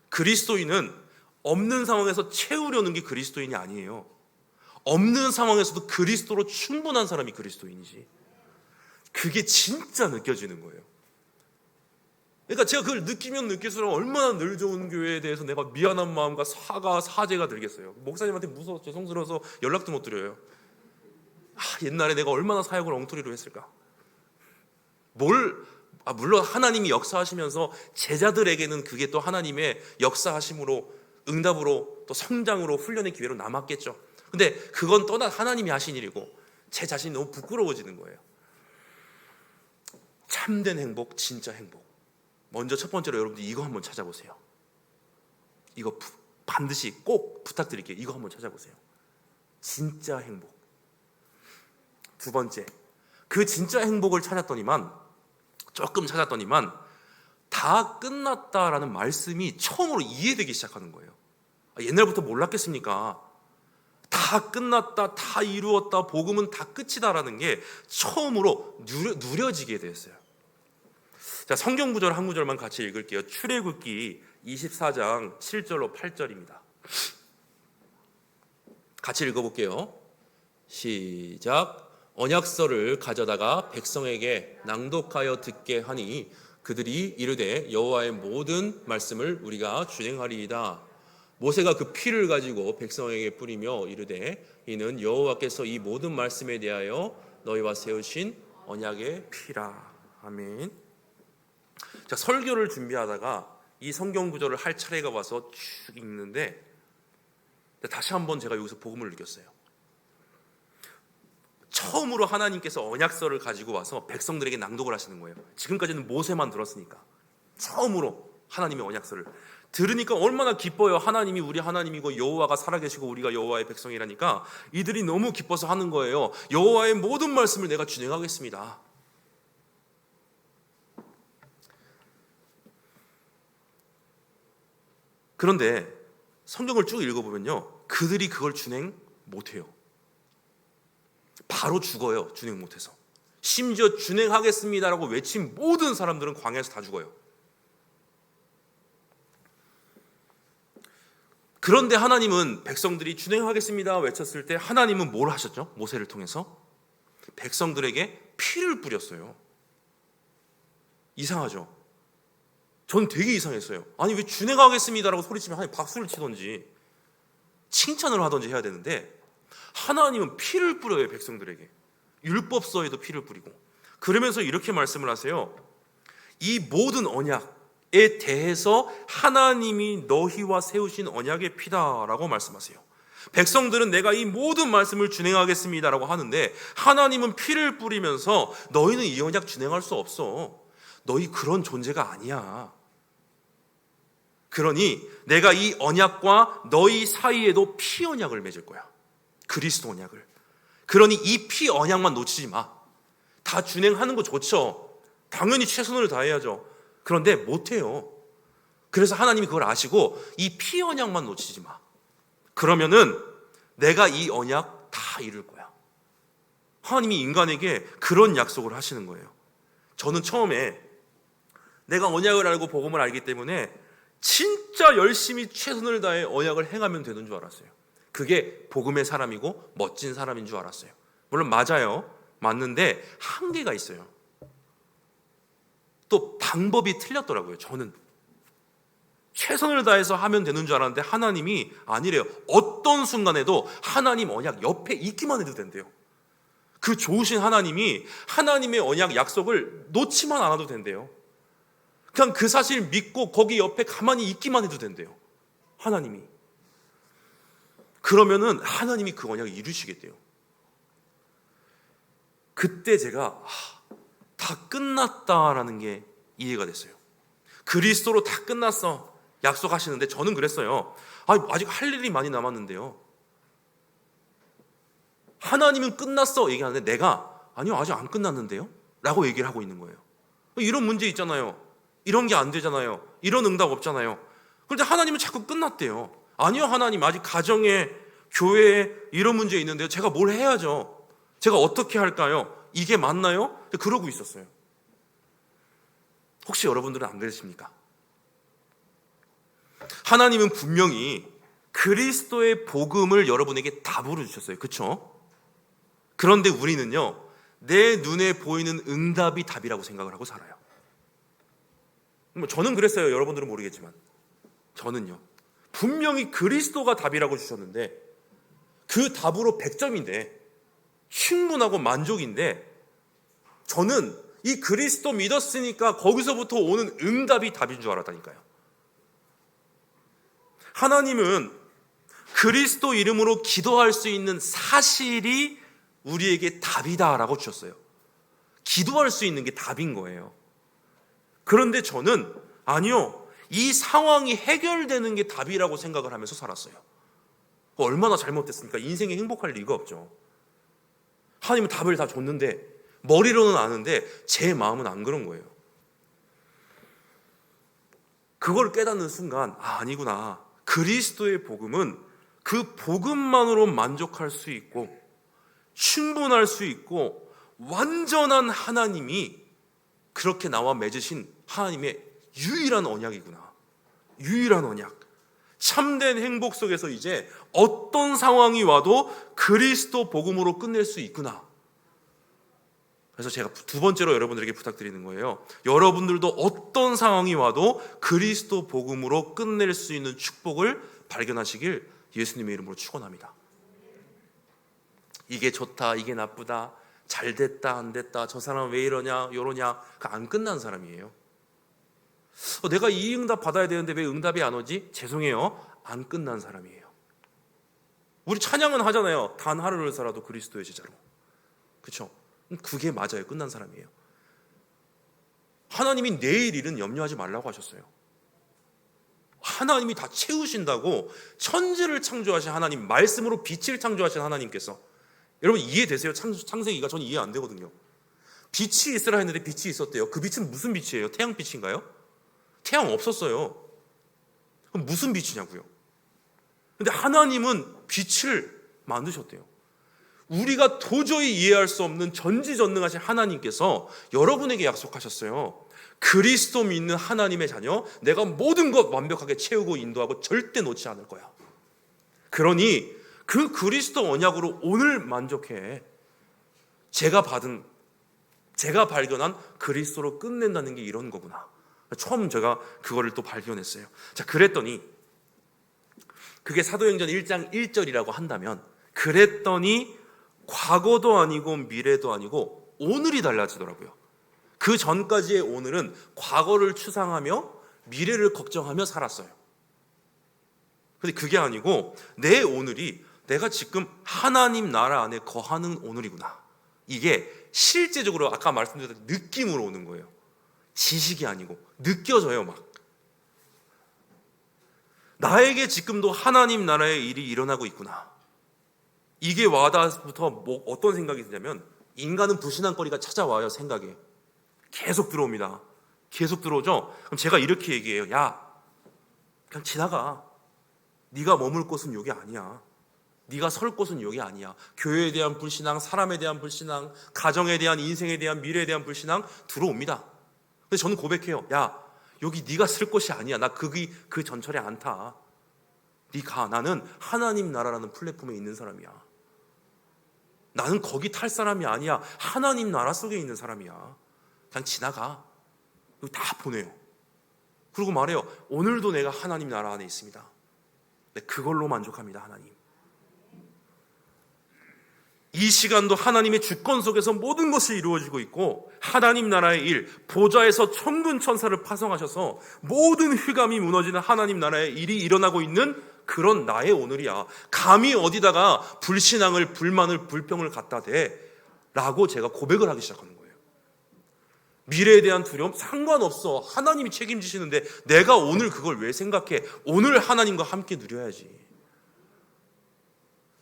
그리스도인은 없는 상황에서 채우려는 게 그리스도인이 아니에요. 없는 상황에서도 그리스도로 충분한 사람이 그리스도인이지. 그게 진짜 느껴지는 거예요. 그러니까 제가 그걸 느끼면 느낄수록 얼마나 늘 좋은 교회에 대해서 내가 미안한 마음과 사죄가 들겠어요. 목사님한테 무서워서 죄송스러워서 연락도 못 드려요. 옛날에 내가 얼마나 사역을 엉터리로 했을까. 물론 하나님이 역사하시면서 제자들에게는 그게 또 하나님의 역사하심으로, 응답으로, 또 성장으로, 훈련의 기회로 남았겠죠. 근데 그건 떠나 하나님이 하신 일이고 제 자신이 너무 부끄러워지는 거예요. 참된 행복, 진짜 행복. 먼저 첫 번째로 여러분들 이거 한번 찾아보세요. 이거 반드시 꼭 부탁드릴게요. 이거 한번 찾아보세요. 진짜 행복. 두 번째, 그 진짜 행복을 조금 찾았더니만 다 끝났다라는 말씀이 처음으로 이해되기 시작하는 거예요. 옛날부터 몰랐겠습니까? 다 끝났다, 다 이루었다, 복음은 다 끝이다라는 게 처음으로 누려지게 됐어요. 자, 성경 구절 한 구절만 같이 읽을게요. 출애굽기 24장 7절로 8절입니다. 같이 읽어볼게요. 시작. 언약서를 가져다가 백성에게 낭독하여 듣게 하니 그들이 이르되 여호와의 모든 말씀을 우리가 준행하리이다. 모세가 그 피를 가지고 백성에게 뿌리며 이르되 이는 여호와께서 이 모든 말씀에 대하여 너희와 세우신 언약의 피라. 아멘. 자, 설교를 준비하다가 이 성경 구절을 할 차례가 와서 쭉 읽는데 다시 한번 제가 여기서 복음을 느꼈어요. 처음으로 하나님께서 언약서를 가지고 와서 백성들에게 낭독을 하시는 거예요. 지금까지는 모세만 들었으니까 처음으로 하나님의 언약서를 들으니까 얼마나 기뻐요. 하나님이 우리 하나님이고 여호와가 살아계시고 우리가 여호와의 백성이라니까 이들이 너무 기뻐서 하는 거예요. 여호와의 모든 말씀을 내가 준행하겠습니다. 그런데 성경을 쭉 읽어보면요, 그들이 그걸 준행 못해요. 바로 죽어요. 준행 못해서. 심지어 준행하겠습니다라고 외친 모든 사람들은 광야에서 다 죽어요. 그런데 하나님은 백성들이 준행하겠습니다 외쳤을 때 하나님은 뭘 하셨죠? 모세를 통해서 백성들에게 피를 뿌렸어요. 이상하죠? 전 되게 이상했어요. 아니 왜 준행하겠습니다라고 소리치면 하나님 박수를 치던지 칭찬을 하던지 해야 되는데 하나님은 피를 뿌려요. 백성들에게. 율법서에도 피를 뿌리고. 그러면서 이렇게 말씀을 하세요. 이 모든 언약에 대해서 하나님이 너희와 세우신 언약의 피다라고 말씀하세요. 백성들은 내가 이 모든 말씀을 준행하겠습니다라고 하는데 하나님은 피를 뿌리면서 너희는 이 언약 준행할 수 없어. 너희 그런 존재가 아니야. 그러니 내가 이 언약과 너희 사이에도 피 언약을 맺을 거야. 그리스도 언약을. 그러니 이 피 언약만 놓치지 마. 다 준행하는 거 좋죠. 당연히 최선을 다해야죠. 그런데 못해요. 그래서 하나님이 그걸 아시고 이 피 언약만 놓치지 마. 그러면은 내가 이 언약 다 이룰 거야. 하나님이 인간에게 그런 약속을 하시는 거예요. 저는 처음에 내가 언약을 알고 복음을 알기 때문에 진짜 열심히 최선을 다해 언약을 행하면 되는 줄 알았어요. 그게 복음의 사람이고 멋진 사람인 줄 알았어요. 물론 맞아요. 맞는데 한계가 있어요. 또 방법이 틀렸더라고요. 저는 최선을 다해서 하면 되는 줄 알았는데 하나님이 아니래요. 어떤 순간에도 하나님 언약 옆에 있기만 해도 된대요. 그 좋으신 하나님이 하나님의 언약 약속을 놓지만 않아도 된대요. 그냥 그 사실 믿고 거기 옆에 가만히 있기만 해도 된대요. 하나님이. 그러면은 하나님이 그 언약을 이루시겠대요. 그때 제가 다 끝났다라는 게 이해가 됐어요. 그리스도로 다 끝났어 약속하시는데 저는 그랬어요. 아직 할 일이 많이 남았는데요. 하나님은 끝났어 얘기하는데 내가 아니요 아직 안 끝났는데요 라고 얘기를 하고 있는 거예요. 이런 문제 있잖아요. 이런 게 안 되잖아요. 이런 응답 없잖아요. 그런데 하나님은 자꾸 끝났대요. 아니요 하나님 아직 가정에 교회에 이런 문제 있는데요. 제가 뭘 해야죠. 제가 어떻게 할까요? 이게 맞나요? 그러고 있었어요. 혹시 여러분들은 안 그러십니까? 하나님은 분명히 그리스도의 복음을 여러분에게 답으로 주셨어요. 그렇죠? 그런데 우리는요 내 눈에 보이는 응답이 답이라고 생각을 하고 살아요. 저는 그랬어요. 여러분들은 모르겠지만 저는요, 분명히 그리스도가 답이라고 주셨는데 그 답으로 100점인데 충분하고 만족인데, 저는 이 그리스도 믿었으니까 거기서부터 오는 응답이 답인 줄 알았다니까요. 하나님은 그리스도 이름으로 기도할 수 있는 사실이 우리에게 답이다라고 주셨어요. 기도할 수 있는 게 답인 거예요. 그런데 저는 아니요, 이 상황이 해결되는 게 답이라고 생각을 하면서 살았어요. 얼마나 잘못됐습니까? 인생에 행복할 리가 없죠. 하나님은 답을 다 줬는데, 머리로는 아는데 제 마음은 안 그런 거예요. 그걸 깨닫는 순간 아니구나, 그리스도의 복음은 그 복음만으로 만족할 수 있고 충분할 수 있고 완전한 하나님이 그렇게 나와 맺으신 하나님의 유일한 언약이구나. 유일한 언약. 참된 행복 속에서 이제 어떤 상황이 와도 그리스도 복음으로 끝낼 수 있구나. 그래서 제가 두 번째로 여러분들에게 부탁드리는 거예요. 여러분들도 어떤 상황이 와도 그리스도 복음으로 끝낼 수 있는 축복을 발견하시길 예수님의 이름으로 축원합니다. 이게 좋다, 이게 나쁘다, 잘 됐다, 안 됐다, 저 사람 왜 이러냐, 요러냐, 그 안 끝난 사람이에요. 내가 이 응답 받아야 되는데 왜 응답이 안 오지? 죄송해요, 안 끝난 사람이에요. 우리 찬양은 하잖아요. 단 하루를 살아도 그리스도의 제자로. 그렇죠? 그게 맞아요. 끝난 사람이에요. 하나님이 내일 일은 염려하지 말라고 하셨어요. 하나님이 다 채우신다고, 천지를 창조하신 하나님, 말씀으로 빛을 창조하신 하나님께서, 여러분 이해되세요? 창세기가 저는 이해 안 되거든요. 빛이 있으라 했는데 빛이 있었대요. 그 빛은 무슨 빛이에요? 태양빛인가요? 태양 없었어요. 그럼 무슨 빛이냐고요? 근데 하나님은 빛을 만드셨대요. 우리가 도저히 이해할 수 없는 전지전능하신 하나님께서 여러분에게 약속하셨어요. 그리스도 믿는 하나님의 자녀, 내가 모든 것 완벽하게 채우고 인도하고 절대 놓지 않을 거야. 그러니 그 그리스도 언약으로 오늘 만족해. 제가 발견한 그리스도로 끝낸다는 게 이런 거구나. 처음 제가 그거를 또 발견했어요. 자, 그랬더니 그게 사도행전 1장 1절이라고 한다면, 그랬더니 과거도 아니고 미래도 아니고 오늘이 달라지더라고요. 그 전까지의 오늘은 과거를 추상하며 미래를 걱정하며 살았어요. 근데 그게 아니고 내 오늘이 내가 지금 하나님 나라 안에 거하는 오늘이구나. 이게 실제적으로 아까 말씀드렸던 느낌으로 오는 거예요. 지식이 아니고 느껴져요. 막 나에게 지금도 하나님 나라의 일이 일어나고 있구나. 이게 와닿아서부터 어떤 생각이 드냐면, 인간은 불신앙거리가 찾아와요. 생각에 계속 들어옵니다. 계속 들어오죠. 그럼 제가 이렇게 얘기해요. 야, 그냥 지나가. 네가 머물 곳은 여기 아니야. 네가 설 곳은 여기 아니야. 교회에 대한 불신앙, 사람에 대한 불신앙, 가정에 대한, 인생에 대한, 미래에 대한 불신앙 들어옵니다. 근데 저는 고백해요. 야, 여기 네가 쓸 곳이 아니야. 나 그 전철에 안 타. 네가. 나는 하나님 나라라는 플랫폼에 있는 사람이야. 나는 거기 탈 사람이 아니야. 하나님 나라 속에 있는 사람이야. 그냥 지나가. 그리고 다 보내요. 그리고 말해요. 오늘도 내가 하나님 나라 안에 있습니다. 네, 그걸로 만족합니다. 하나님. 이 시간도 하나님의 주권 속에서 모든 것이 이루어지고 있고, 하나님 나라의 일, 보좌에서 천군 천사를 파송하셔서 모든 휘감이 무너지는 하나님 나라의 일이 일어나고 있는 그런 나의 오늘이야. 감히 어디다가 불신앙을, 불만을, 불평을 갖다 대 라고 제가 고백을 하기 시작하는 거예요. 미래에 대한 두려움 상관없어. 하나님이 책임지시는데 내가 오늘 그걸 왜 생각해? 오늘 하나님과 함께 누려야지.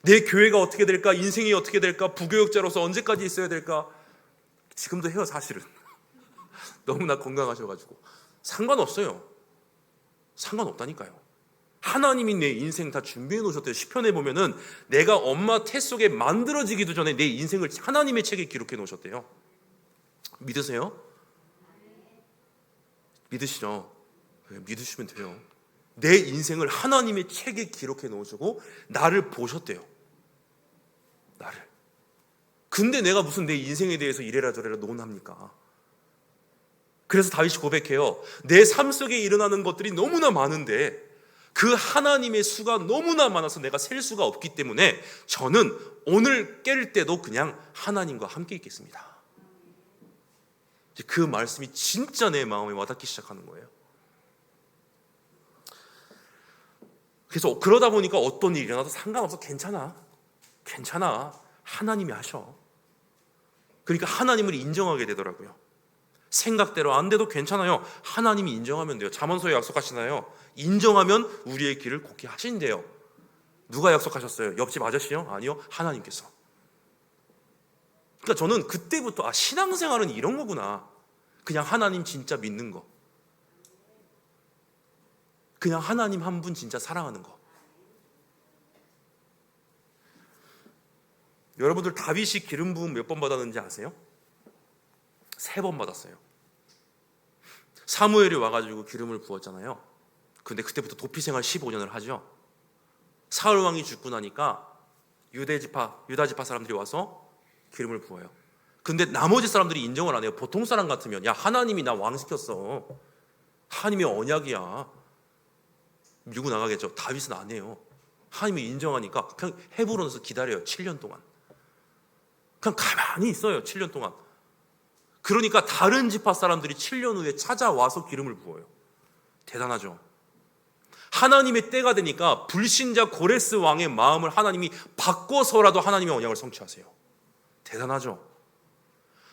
내 교회가 어떻게 될까? 인생이 어떻게 될까? 부교육자로서 언제까지 있어야 될까? 지금도 해요, 사실은. 너무나 건강하셔가지고. 상관없어요. 상관없다니까요. 하나님이 내 인생 다 준비해 놓으셨대요. 시편에 보면은 내가 엄마 태 속에 만들어지기도 전에 내 인생을 하나님의 책에 기록해 놓으셨대요. 믿으세요? 믿으시죠? 믿으시면 돼요. 내 인생을 하나님의 책에 기록해 놓으시고 나를 보셨대요. 나를. 근데 내가 무슨 내 인생에 대해서 이래라 저래라 논합니까? 그래서 다윗이 고백해요. 내 삶 속에 일어나는 것들이 너무나 많은데 그 하나님의 수가 너무나 많아서 내가 셀 수가 없기 때문에 저는 오늘 깰 때도 그냥 하나님과 함께 있겠습니다. 그 말씀이 진짜 내 마음에 와닿기 시작하는 거예요. 그래서 그러다 보니까 어떤 일이 일어나도 상관없어. 괜찮아. 하나님이 하셔. 그러니까 하나님을 인정하게 되더라고요. 생각대로 안 돼도 괜찮아요. 하나님이 인정하면 돼요. 잠언서에 약속하시나요? 인정하면 우리의 길을 곱게 하신대요. 누가 약속하셨어요? 옆집 아저씨요? 아니요, 하나님께서. 그러니까 저는 그때부터 신앙생활은 이런 거구나. 그냥 하나님 진짜 믿는 거, 그냥 하나님 한 분 진짜 사랑하는 거. 여러분들 다윗이 기름 부음 몇 번 받았는지 아세요? 3번 받았어요. 사무엘이 와가지고 기름을 부었잖아요. 근데 그때부터 도피생활 15년을 하죠. 사울 왕이 죽고 나니까 유다 지파 사람들이 와서 기름을 부어요. 근데 나머지 사람들이 인정을 안 해요. 보통 사람 같으면 야, 하나님이 나 왕 시켰어, 하나님의 언약이야, 밀고 나가겠죠. 다윗은 안 해요. 하나님이 인정하니까 그냥 헤브론에서 기다려요. 7년 동안 그냥 가만히 있어요. 7년 동안. 그러니까 다른 지파 사람들이 7년 후에 찾아와서 기름을 부어요. 대단하죠. 하나님의 때가 되니까 불신자 고레스 왕의 마음을 하나님이 바꿔서라도 하나님의 언약을 성취하세요. 대단하죠.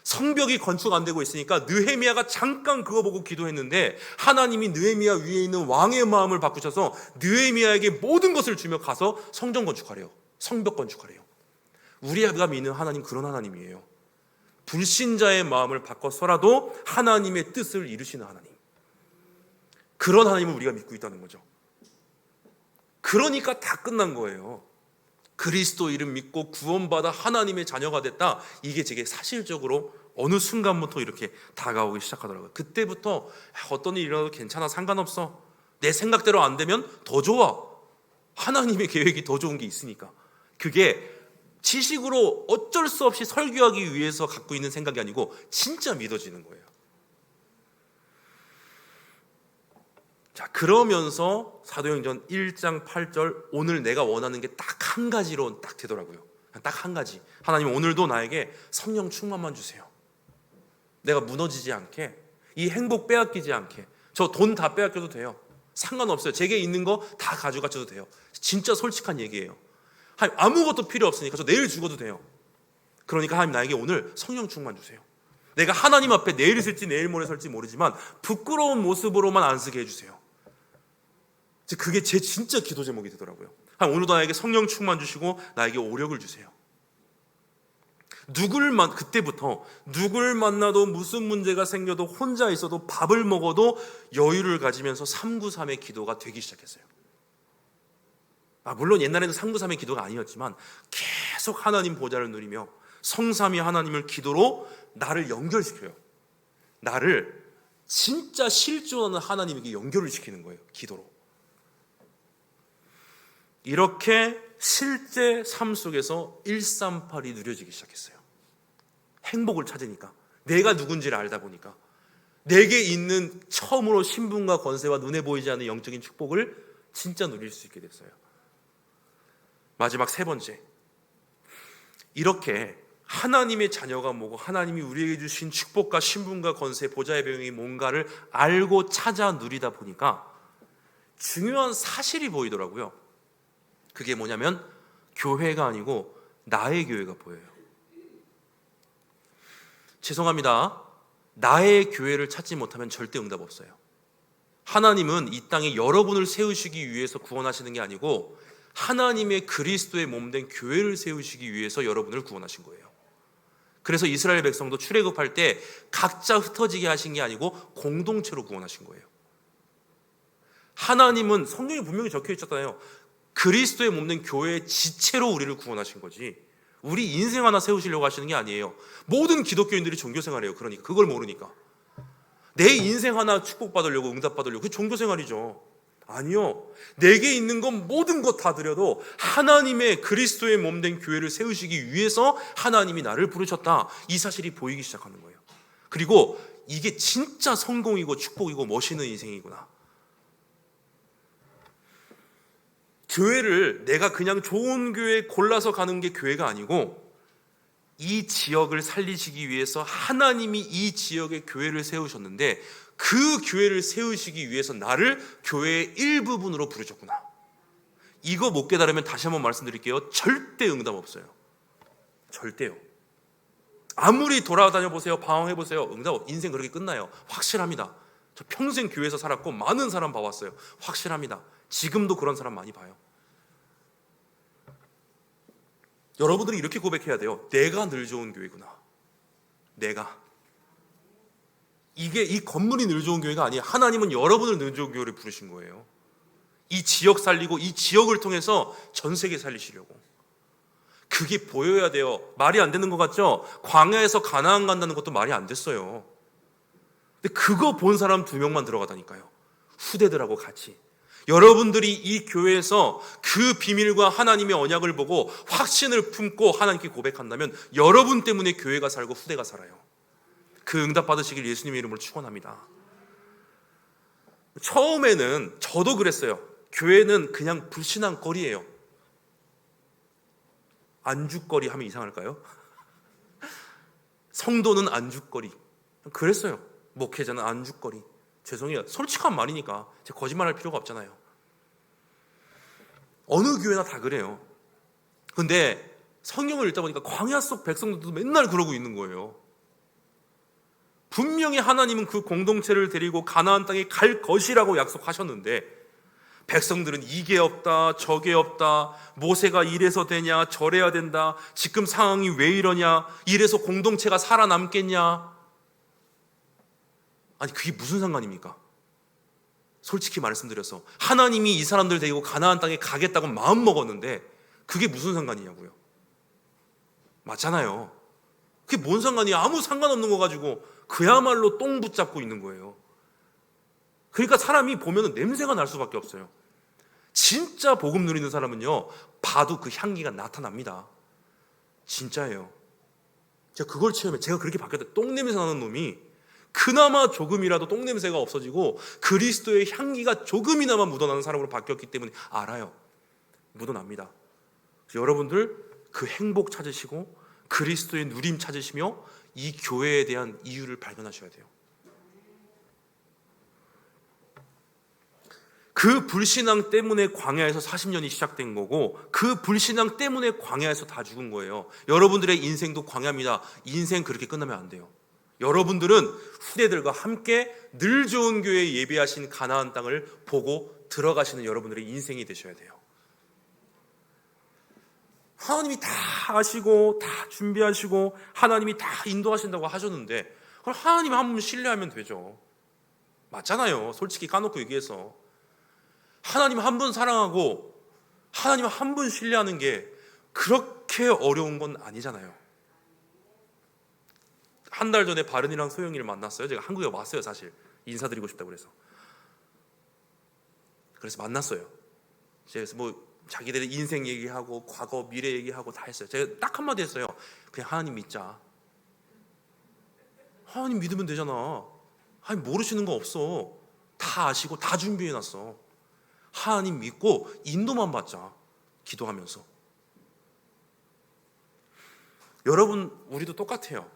성벽이 건축 안 되고 있으니까 느헤미야가 잠깐 그거 보고 기도했는데 하나님이 느헤미야 위에 있는 왕의 마음을 바꾸셔서 느헤미야에게 모든 것을 주며 가서 성전 건축하래요. 성벽 건축하래요. 우리가 믿는 하나님 그런 하나님이에요. 불신자의 마음을 바꿔서라도 하나님의 뜻을 이루시는 하나님, 그런 하나님을 우리가 믿고 있다는 거죠. 그러니까 다 끝난 거예요. 그리스도 이름 믿고 구원받아 하나님의 자녀가 됐다. 이게 제게 사실적으로 어느 순간부터 이렇게 다가오기 시작하더라고요. 그때부터 어떤 일이 일어나도 괜찮아, 상관없어, 내 생각대로 안 되면 더 좋아, 하나님의 계획이 더 좋은 게 있으니까. 그게 지식으로 어쩔 수 없이 설교하기 위해서 갖고 있는 생각이 아니고 진짜 믿어지는 거예요. 자, 그러면서 사도행전 1장 8절 오늘 내가 원하는 게 딱 한 가지로 딱 되더라고요. 딱 한 가지. 하나님 오늘도 나에게 성령 충만만 주세요. 내가 무너지지 않게, 이 행복 빼앗기지 않게. 저 돈 다 빼앗겨도 돼요. 상관없어요. 제게 있는 거 다 가져가셔도 돼요. 진짜 솔직한 얘기예요. 하나님 아무것도 필요 없으니까 저 내일 죽어도 돼요. 그러니까 하나님 나에게 오늘 성령 충만 주세요. 내가 하나님 앞에 내일 있을지 내일 모레 설지 모르지만 부끄러운 모습으로만 안 쓰게 해주세요. 그게 제 진짜 기도 제목이 되더라고요. 하나님 오늘도 나에게 성령 충만 주시고 나에게 오력을 주세요. 그때부터 누굴 만나도 무슨 문제가 생겨도 혼자 있어도 밥을 먹어도 여유를 가지면서 393의 기도가 되기 시작했어요. 물론 옛날에는 393의 기도가 아니었지만 계속 하나님 보좌를 누리며 성삼위 하나님을 기도로 나를 연결시켜요. 나를 진짜 실존하는 하나님에게 연결을 시키는 거예요. 기도로. 이렇게 실제 삶 속에서 138이 누려지기 시작했어요. 행복을 찾으니까, 내가 누군지를 알다 보니까, 내게 있는 처음으로 신분과 권세와 눈에 보이지 않는 영적인 축복을 진짜 누릴 수 있게 됐어요. 마지막 3번째, 이렇게 하나님의 자녀가 뭐고 하나님이 우리에게 주신 축복과 신분과 권세, 보좌의 병이 뭔가를 알고 찾아 누리다 보니까 중요한 사실이 보이더라고요. 그게 뭐냐면 교회가 아니고 나의 교회가 보여요. 죄송합니다. 나의 교회를 찾지 못하면 절대 응답 없어요. 하나님은 이 땅에 여러분을 세우시기 위해서 구원하시는 게 아니고 하나님의 그리스도의 몸된 교회를 세우시기 위해서 여러분을 구원하신 거예요. 그래서 이스라엘 백성도 출애굽할 때 각자 흩어지게 하신 게 아니고 공동체로 구원하신 거예요. 하나님은 성경에 분명히 적혀 있잖아요. 그리스도의 몸된 교회의 지체로 우리를 구원하신 거지 우리 인생 하나 세우시려고 하시는 게 아니에요. 모든 기독교인들이 종교생활이에요. 그러니까 그걸 모르니까 내 인생 하나 축복받으려고, 응답받으려고, 그게 종교생활이죠. 아니요, 내게 있는 건 모든 것 다 드려도 하나님의 그리스도의 몸된 교회를 세우시기 위해서 하나님이 나를 부르셨다, 이 사실이 보이기 시작하는 거예요. 그리고 이게 진짜 성공이고 축복이고 멋있는 인생이구나. 교회를 내가 그냥 좋은 교회 골라서 가는 게 교회가 아니고 이 지역을 살리시기 위해서 하나님이 이 지역에 교회를 세우셨는데 그 교회를 세우시기 위해서 나를 교회의 일부분으로 부르셨구나. 이거 못 깨달으면 다시 한번 말씀드릴게요. 절대 응답 없어요. 절대요. 아무리 돌아다녀 보세요. 방황해 보세요. 응답 인생 그렇게 끝나요. 확실합니다. 저 평생 교회에서 살았고 많은 사람 봐왔어요. 확실합니다. 지금도 그런 사람 많이 봐요. 여러분들이 이렇게 고백해야 돼요. 내가 늘 좋은 교회구나. 내가. 이게 이 건물이 늘 좋은 교회가 아니에요. 하나님은 여러분을 늘 좋은 교회를 부르신 거예요. 이 지역 살리고 이 지역을 통해서 전 세계 살리시려고. 그게 보여야 돼요. 말이 안 되는 것 같죠? 광야에서 가나안 간다는 것도 말이 안 됐어요. 근데 그거 본 사람 2명만 들어가다니까요. 후대들하고 같이. 여러분들이 이 교회에서 그 비밀과 하나님의 언약을 보고 확신을 품고 하나님께 고백한다면 여러분 때문에 교회가 살고 후대가 살아요. 그 응답 받으시길 예수님의 이름으로 축원합니다. 처음에는 저도 그랬어요. 교회는 그냥 불신앙 거리예요. 안주거리 하면 이상할까요? 성도는 안주거리. 그랬어요. 목회자는 안주거리. 죄송해요. 솔직한 말이니까 제가 거짓말할 필요가 없잖아요. 어느 교회나 다 그래요. 근데 성경을 읽다 보니까 광야 속 백성들도 맨날 그러고 있는 거예요. 분명히 하나님은 그 공동체를 데리고 가나안 땅에 갈 것이라고 약속하셨는데 백성들은 이게 없다 저게 없다, 모세가 이래서 되냐 저래야 된다, 지금 상황이 왜 이러냐, 이래서 공동체가 살아남겠냐. 아니 그게 무슨 상관입니까? 솔직히 말씀드려서 하나님이 이 사람들 데리고 가나안 땅에 가겠다고 마음먹었는데 그게 무슨 상관이냐고요. 맞잖아요. 그게 뭔 상관이야. 아무 상관없는 거 가지고 그야말로 똥 붙잡고 있는 거예요. 그러니까 사람이 보면 냄새가 날 수밖에 없어요. 진짜 복음 누리는 사람은요 봐도 그 향기가 나타납니다. 진짜예요. 제가 그걸 체험해. 제가 그렇게 바뀌었다. 똥냄새 나는 놈이 그나마 조금이라도 똥냄새가 없어지고 그리스도의 향기가 조금이나마 묻어나는 사람으로 바뀌었기 때문에 알아요. 묻어납니다. 여러분들 그 행복 찾으시고 그리스도의 누림 찾으시며 이 교회에 대한 이유를 발견하셔야 돼요. 그 불신앙 때문에 광야에서 40년이 시작된 거고 그 불신앙 때문에 광야에서 다 죽은 거예요. 여러분들의 인생도 광야입니다. 인생 그렇게 끝나면 안 돼요. 여러분들은 후대들과 함께 늘 좋은 교회에 예비하신 가나안 땅을 보고 들어가시는 여러분들의 인생이 되셔야 돼요. 하나님이 다 아시고 다 준비하시고 하나님이 다 인도하신다고 하셨는데 그럼 하나님 한 분 신뢰하면 되죠. 맞잖아요. 솔직히 까놓고 얘기해서 하나님 한 분 사랑하고 하나님 한 분 신뢰하는 게 그렇게 어려운 건 아니잖아요. 한 달 전에 바른이랑 소영이를 만났어요. 제가 한국에 왔어요. 사실 인사드리고 싶다고 그래서 만났어요. 그래서 뭐 자기들의 인생 얘기하고 과거 미래 얘기하고 다 했어요. 제가 딱 한마디 했어요. 그냥 하나님 믿자. 하나님 믿으면 되잖아. 하나님 모르시는 거 없어. 다 아시고 다 준비해놨어. 하나님 믿고 인도만 받자. 기도하면서. 여러분 우리도 똑같아요.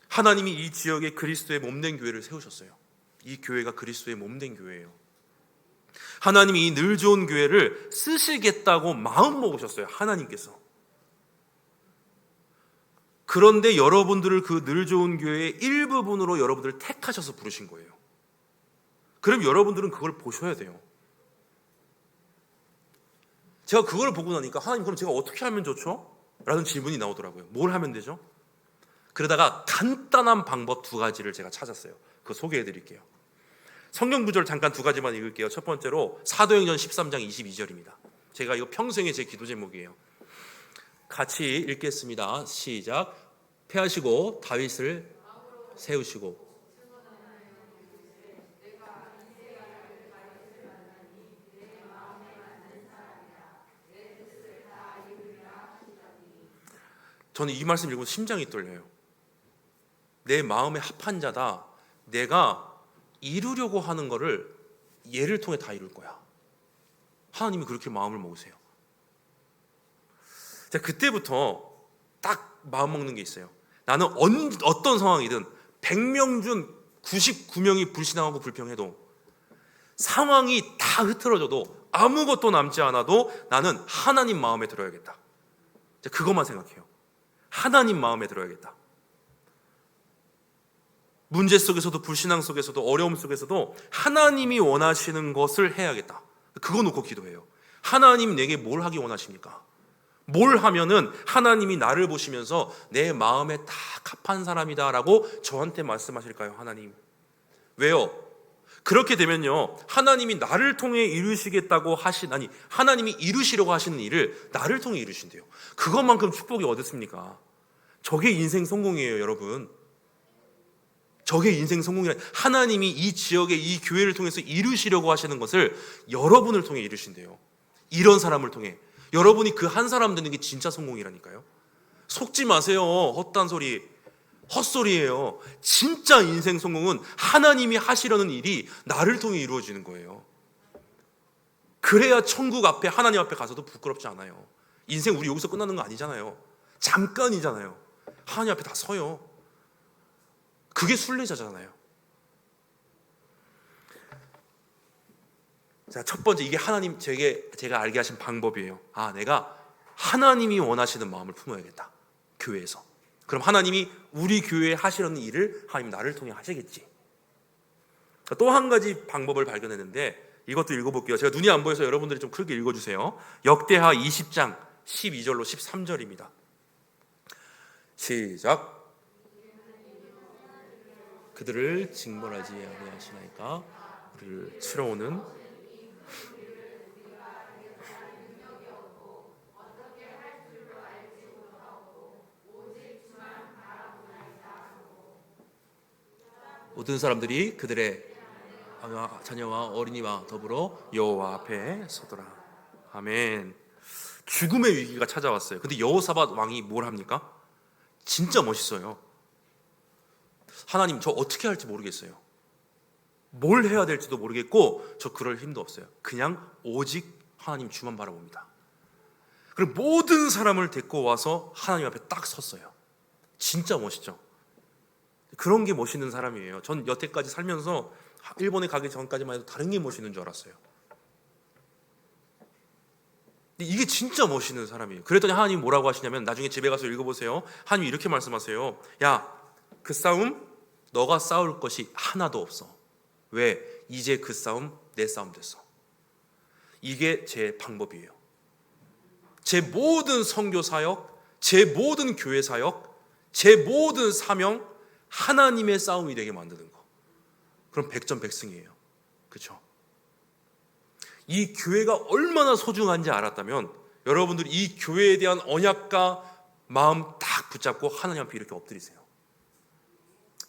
하나님이 이 지역에 그리스도의 몸된 교회를 세우셨어요. 이 교회가 그리스도의 몸된 교회예요. 하나님이 이 늘 좋은 교회를 쓰시겠다고 마음 먹으셨어요. 하나님께서. 그런데 여러분들을 그 늘 좋은 교회의 일부분으로 여러분들을 택하셔서 부르신 거예요. 그럼 여러분들은 그걸 보셔야 돼요. 제가 그걸 보고 나니까 하나님 그럼 제가 어떻게 하면 좋죠? 라는 질문이 나오더라고요. 뭘 하면 되죠? 그러다가 간단한 방법 2가지를 제가 찾았어요. 그거 소개해 드릴게요. 성경 구절 잠깐 2가지만 읽을게요. 첫 번째로 사도행전 13장 22절입니다. 제가 이거 평생의 제 기도 제목이에요. 같이 읽겠습니다. 시작. 패하시고 다윗을 세우시고. 저는 이 말씀 읽고 심장이 떨려요. 내 마음에 합한 자다. 내가 이루려고 하는 거를 얘를 통해 다 이룰 거야. 하나님이 그렇게 마음을 먹으세요. 자, 그때부터 딱 마음 먹는 게 있어요. 나는 어떤 상황이든 100명 중 99명이 불신앙하고 불평해도, 상황이 다 흐트러져도, 아무것도 남지 않아도 나는 하나님 마음에 들어야겠다. 자, 그것만 생각해요. 하나님 마음에 들어야겠다. 문제 속에서도, 불신앙 속에서도, 어려움 속에서도 하나님이 원하시는 것을 해야겠다. 그거 놓고 기도해요. 하나님 내게 뭘 하기 원하십니까? 뭘 하면은 하나님이 나를 보시면서 내 마음에 딱 합한 사람이다라고 저한테 말씀하실까요? 하나님. 왜요? 그렇게 되면요, 하나님이 나를 통해 이루시겠다고 하나님이 이루시려고 하시는 일을 나를 통해 이루신대요. 그것만큼 축복이 어딨습니까? 저게 인생 성공이에요, 여러분. 저게 인생 성공이라. 하나님이 이 지역의 이 교회를 통해서 이루시려고 하시는 것을 여러분을 통해 이루신대요. 이런 사람을 통해. 여러분이 그 한 사람 되는 게 진짜 성공이라니까요. 속지 마세요. 헛단 소리, 헛소리예요. 진짜 인생 성공은 하나님이 하시려는 일이 나를 통해 이루어지는 거예요. 그래야 천국 앞에, 하나님 앞에 가서도 부끄럽지 않아요. 인생 우리 여기서 끝나는 거 아니잖아요. 잠깐이잖아요. 하나님 앞에 다 서요. 그게 순례자잖아요. 자, 첫 번째, 이게 하나님 제가 알게 하신 방법이에요. 내가 하나님이 원하시는 마음을 품어야겠다, 교회에서. 그럼 하나님이 우리 교회에 하시려는 일을 하나님 나를 통해 하시겠지. 또 한 가지 방법을 발견했는데, 이것도 읽어볼게요. 제가 눈이 안 보여서 여러분들이 좀 크게 읽어주세요. 역대하 20장 12절로 13절입니다. 시작. 그들을 징벌하지 아니하시나이까 우리를 치러 오는 모든 사람들이 그들의 자녀와 어린이와 더불어 여호와 앞에 서더라. 아멘. 죽음의 위기가 찾아왔어요. 근데 여호사밧 왕이 뭘 합니까? 진짜 멋있어요. 하나님, 저 어떻게 할지 모르겠어요. 뭘 해야 될지도 모르겠고 저 그럴 힘도 없어요. 그냥 오직 하나님 주만 바라봅니다. 그리고 모든 사람을 데리고 와서 하나님 앞에 딱 섰어요. 진짜 멋있죠. 그런 게 멋있는 사람이에요. 전 여태까지 살면서 일본에 가기 전까지만 해도 다른 게 멋있는 줄 알았어요. 근데 이게 진짜 멋있는 사람이에요. 그랬더니 하나님이 뭐라고 하시냐면, 나중에 집에 가서 읽어보세요. 하나님이 이렇게 말씀하세요. 야, 그 싸움 너가 싸울 것이 하나도 없어. 왜? 이제 그 싸움 내 싸움 됐어. 이게 제 방법이에요. 제 모든 선교 사역, 제 모든 교회 사역, 제 모든 사명, 하나님의 싸움이 되게 만드는 거. 그럼 백전백승이에요. 그렇죠? 이 교회가 얼마나 소중한지 알았다면 여러분들이 이 교회에 대한 언약과 마음 딱 붙잡고 하나님 앞에 이렇게 엎드리세요.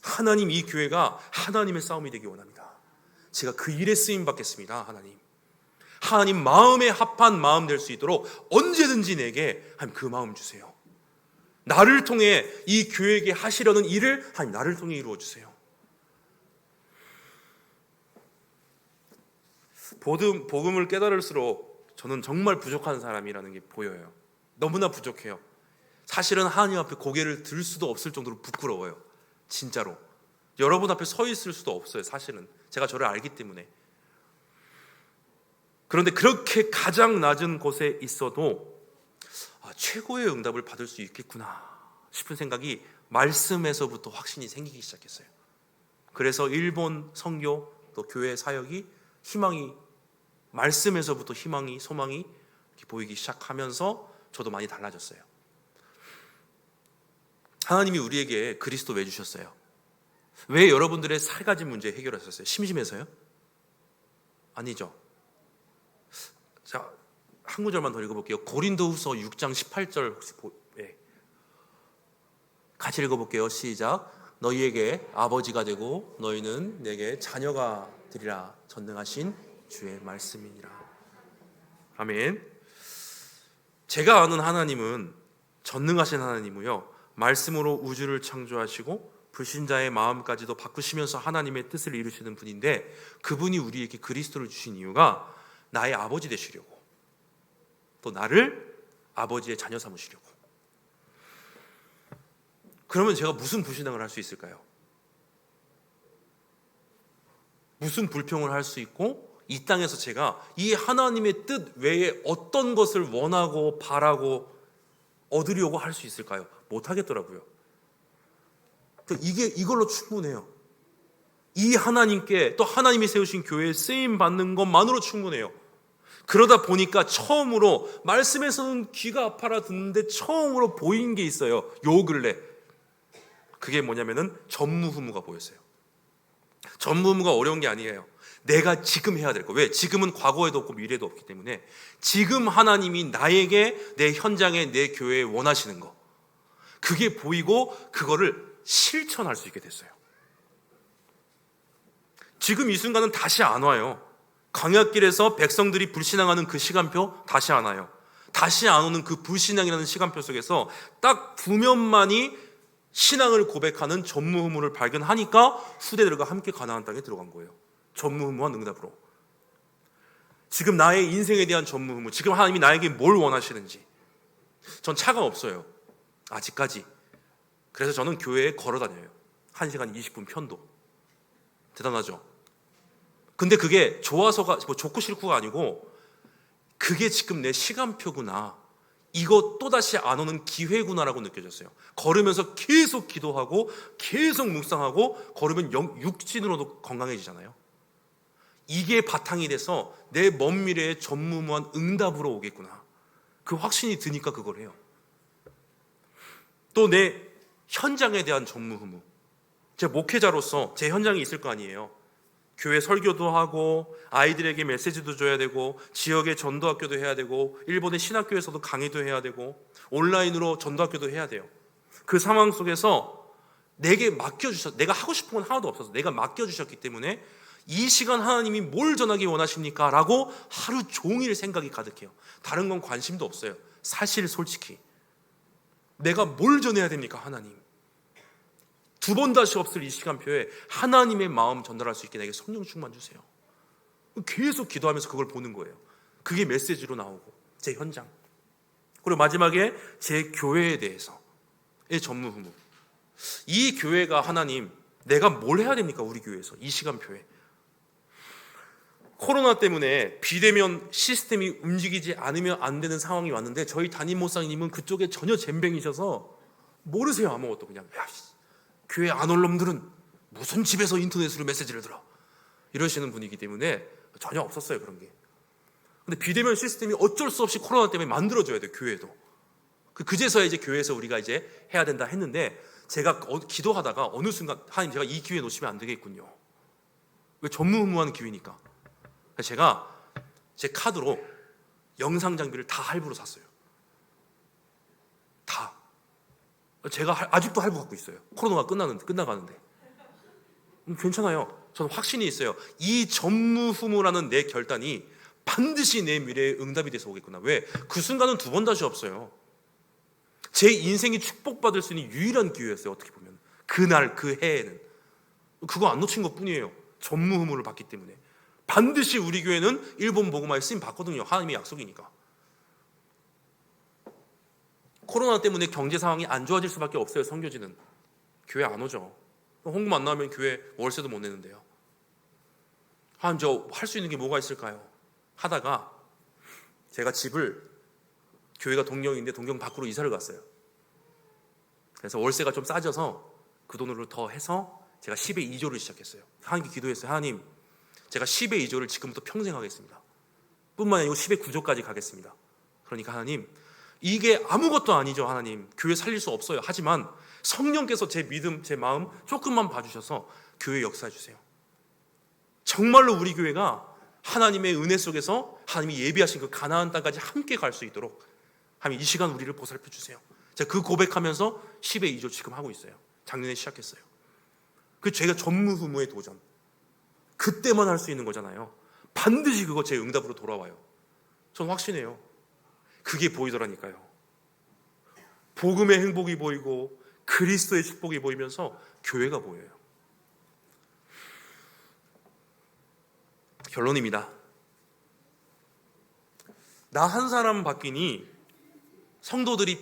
하나님, 이 교회가 하나님의 싸움이 되기 원합니다. 제가 그 일에 쓰임 받겠습니다. 하나님 마음에 합한 마음 될 수 있도록 언제든지 내게 하나님 그 마음 주세요. 나를 통해 이 교회에게 하시려는 일을 하나님 나를 통해 이루어 주세요. 복음을 깨달을수록 저는 정말 부족한 사람이라는 게 보여요. 너무나 부족해요. 사실은 하나님 앞에 고개를 들 수도 없을 정도로 부끄러워요. 진짜로. 여러분 앞에 서 있을 수도 없어요. 사실은 제가 저를 알기 때문에. 그런데 그렇게 가장 낮은 곳에 있어도 최고의 응답을 받을 수 있겠구나 싶은 생각이 말씀에서부터 확신이 생기기 시작했어요. 그래서 일본 선교 또 교회 사역이 희망이, 말씀에서부터 희망이, 소망이 이렇게 보이기 시작하면서 저도 많이 달라졌어요. 하나님이 우리에게 그리스도 왜 주셨어요? 왜 여러분들의 세 가지 문제 해결하셨어요? 심심해서요? 아니죠. 자, 한 구절만 더 읽어볼게요. 고린도후서 6장 18절 혹시 같이 읽어볼게요. 시작. 너희에게 아버지가 되고 너희는 내게 자녀가 되리라. 전능하신 주의 말씀이니라. 아멘. 제가 아는 하나님은 전능하신 하나님이요, 말씀으로 우주를 창조하시고 불신자의 마음까지도 바꾸시면서 하나님의 뜻을 이루시는 분인데, 그분이 우리에게 그리스도를 주신 이유가 나의 아버지 되시려고, 또 나를 아버지의 자녀 삼으시려고. 그러면 제가 무슨 불신앙을 할 수 있을까요? 무슨 불평을 할 수 있고, 이 땅에서 제가 이 하나님의 뜻 외에 어떤 것을 원하고 바라고 얻으려고 할 수 있을까요? 못하겠더라고요. 이걸로 충분해요. 이 하나님께, 또 하나님이 세우신 교회에 쓰임 받는 것만으로 충분해요. 그러다 보니까 처음으로, 말씀에서는 귀가 아파라 듣는데 처음으로 보인 게 있어요. 요 근래. 그게 뭐냐면은 전무후무가 보였어요. 전무후무가 어려운 게 아니에요. 내가 지금 해야 될 거. 왜? 지금은 과거에도 없고 미래도 없기 때문에 지금 하나님이 나에게, 내 현장에, 내 교회에 원하시는 거, 그게 보이고 그거를 실천할 수 있게 됐어요. 지금 이 순간은 다시 안 와요. 광야길에서 백성들이 불신앙하는 그 시간표 다시 안 와요. 다시 안 오는 그 불신앙이라는 시간표 속에서 딱 두 면만이 신앙을 고백하는 전무후무를 발견하니까 후대들과 함께 가나안 땅에 들어간 거예요. 전무후무한 응답으로. 지금 나의 인생에 대한 전무후무, 지금 하나님이 나에게 뭘 원하시는지. 전 차가 없어요, 아직까지. 그래서 저는 교회에 걸어 다녀요. 1시간 20분 편도. 대단하죠? 근데 그게 좋아서가, 뭐 좋고 싫고가 아니고, 그게 지금 내 시간표구나, 이거 또다시 안 오는 기회구나라고 느껴졌어요. 걸으면서 계속 기도하고 계속 묵상하고 걸으면 육신으로도 건강해지잖아요. 이게 바탕이 돼서 내 먼 미래에 전무후무한 응답으로 오겠구나, 그 확신이 드니까 그걸 해요. 또 내 현장에 대한 전무후무. 제 목회자로서 제 현장이 있을 거 아니에요. 교회 설교도 하고 아이들에게 메시지도 줘야 되고 지역의 전도학교도 해야 되고 일본의 신학교에서도 강의도 해야 되고 온라인으로 전도학교도 해야 돼요. 그 상황 속에서 내게 맡겨주셨, 내가 하고 싶은 건 하나도 없어서 내가 맡겨주셨기 때문에 이 시간 하나님이 뭘 전하기 원하십니까? 라고 하루 종일 생각이 가득해요. 다른 건 관심도 없어요. 사실 솔직히 내가 뭘 전해야 됩니까? 하나님, 두 번 다시 없을 이 시간표에 하나님의 마음 전달할 수 있게 내게 성령 충만 주세요. 계속 기도하면서 그걸 보는 거예요. 그게 메시지로 나오고, 제 현장. 그리고 마지막에 제 교회에 대해서의 전무후무. 이 교회가 하나님, 내가 뭘 해야 됩니까? 우리 교회에서 이 시간표에. 코로나 때문에 비대면 시스템이 움직이지 않으면 안 되는 상황이 왔는데 저희 담임 목사님은 그쪽에 전혀 젬병이셔서 모르세요. 아무것도. 그냥 야, 교회 안 올 놈들은 무슨 집에서 인터넷으로 메시지를 들어, 이러시는 분이기 때문에 전혀 없었어요, 그런 게. 근데 비대면 시스템이 어쩔 수 없이 코로나 때문에 만들어줘야 돼요, 교회도. 그제서야 이제 교회에서 우리가 이제 해야 된다 했는데, 제가 기도하다가 어느 순간 하나님, 제가 이 기회 놓치면 안 되겠군요. 왜? 전무후무하는 기회니까. 그래서 제가 제 카드로 영상 장비를 다 할부로 샀어요. 다. 제가 아직도 할부 갖고 있어요. 코로나가 끝나가는데. 괜찮아요. 저는 확신이 있어요. 이 전무후무라는 내 결단이 반드시 내 미래에 응답이 돼서 오겠구나. 왜? 그 순간은 두 번 다시 없어요. 제 인생이 축복받을 수 있는 유일한 기회였어요, 어떻게 보면. 그날, 그 해에는. 그거 안 놓친 것 뿐이에요. 전무후무를 받기 때문에. 반드시 우리 교회는 일본 복음화에 쓰임 받거든요. 하나님의 약속이니까. 코로나 때문에 경제 상황이 안 좋아질 수밖에 없어요. 선교지는 교회 안 오죠. 홍보 안 나오면 교회 월세도 못 내는데요. 저 할 수 있는 게 뭐가 있을까요? 하다가 제가 집을, 교회가 동경인데 동경 밖으로 이사를 갔어요. 그래서 월세가 좀 싸져서 그 돈으로 더 해서 제가 10의 2조를 시작했어요. 하나님께 기도했어요. 하나님, 제가 10의 2조를 지금부터 평생 하겠습니다. 뿐만 아니고 10의 9조까지 가겠습니다. 그러니까 하나님, 이게 아무것도 아니죠. 하나님, 교회 살릴 수 없어요. 하지만 성령께서 제 믿음, 제 마음 조금만 봐주셔서 교회 역사해 주세요. 정말로 우리 교회가 하나님의 은혜 속에서 하나님이 예비하신 그 가나안 땅까지 함께 갈 수 있도록 하나님, 이 시간 우리를 보살펴 주세요. 제가 그 고백하면서 10의 2조 지금 하고 있어요. 작년에 시작했어요. 그 제가 전무후무의 도전, 그때만 할 수 있는 거잖아요. 반드시 그거 제 응답으로 돌아와요. 전 확신해요. 그게 보이더라니까요. 복음의 행복이 보이고 그리스도의 축복이 보이면서 교회가 보여요. 결론입니다. 나 한 사람 바뀌니 성도들이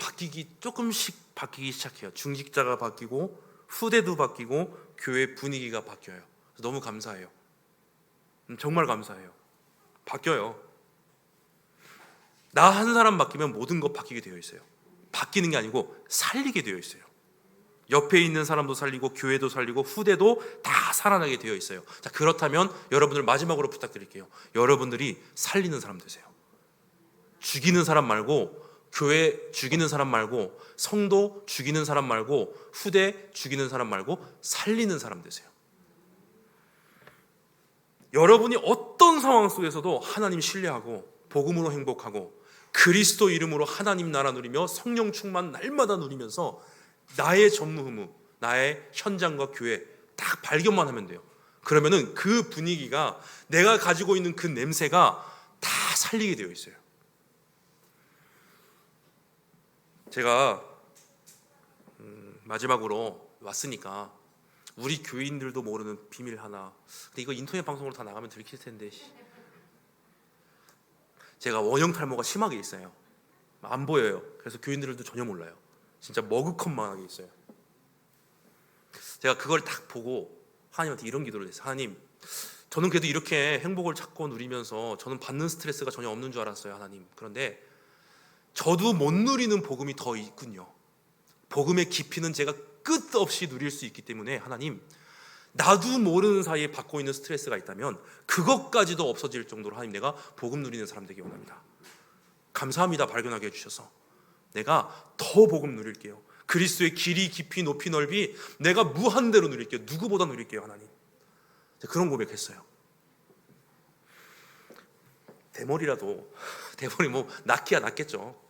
조금씩 바뀌기 시작해요. 중직자가 바뀌고 후대도 바뀌고 교회 분위기가 바뀌어요. 너무 감사해요. 정말 감사해요. 바뀌어요. 나 한 사람 바뀌면 모든 것 바뀌게 되어 있어요. 바뀌는 게 아니고 살리게 되어 있어요. 옆에 있는 사람도 살리고 교회도 살리고 후대도 다 살아나게 되어 있어요. 자, 그렇다면 여러분들 마지막으로 부탁드릴게요. 여러분들이 살리는 사람 되세요. 죽이는 사람 말고, 교회 죽이는 사람 말고, 성도 죽이는 사람 말고, 후대 죽이는 사람 말고 살리는 사람 되세요. 여러분이 어떤 상황 속에서도 하나님 신뢰하고 복음으로 행복하고 그리스도 이름으로 하나님 나라 누리며 성령 충만 날마다 누리면서 나의 전무후무, 나의 현장과 교회 딱 발견만 하면 돼요. 그러면은 그 분위기가, 내가 가지고 있는 그 냄새가 다 살리게 되어 있어요. 제가 마지막으로 왔으니까 우리 교인들도 모르는 비밀 하나. 근데 이거 인터넷 방송으로 다 나가면 들킬 텐데. 제가 원형 탈모가 심하게 있어요. 안 보여요. 그래서 교인들도 전혀 몰라요. 진짜 머그컵만하게 있어요. 제가 그걸 딱 보고 하나님한테 이런 기도를 했어요. 하나님, 저는 그래도 이렇게 행복을 찾고 누리면서 저는 받는 스트레스가 전혀 없는 줄 알았어요. 하나님, 그런데 저도 못 누리는 복음이 더 있군요. 복음의 깊이는 제가 끝없이 누릴 수 있기 때문에 하나님, 나도 모르는 사이에 받고 있는 스트레스가 있다면 그것까지도 없어질 정도로 하나님, 내가 복음 누리는 사람 되기 원합니다. 감사합니다. 발견하게 해주셔서 내가 더 복음 누릴게요. 그리스도의 길이 깊이 높이 넓이 내가 무한대로 누릴게요. 누구보다 누릴게요. 하나님, 그런 고백했어요. 대머리 뭐 낫기야 낫겠죠.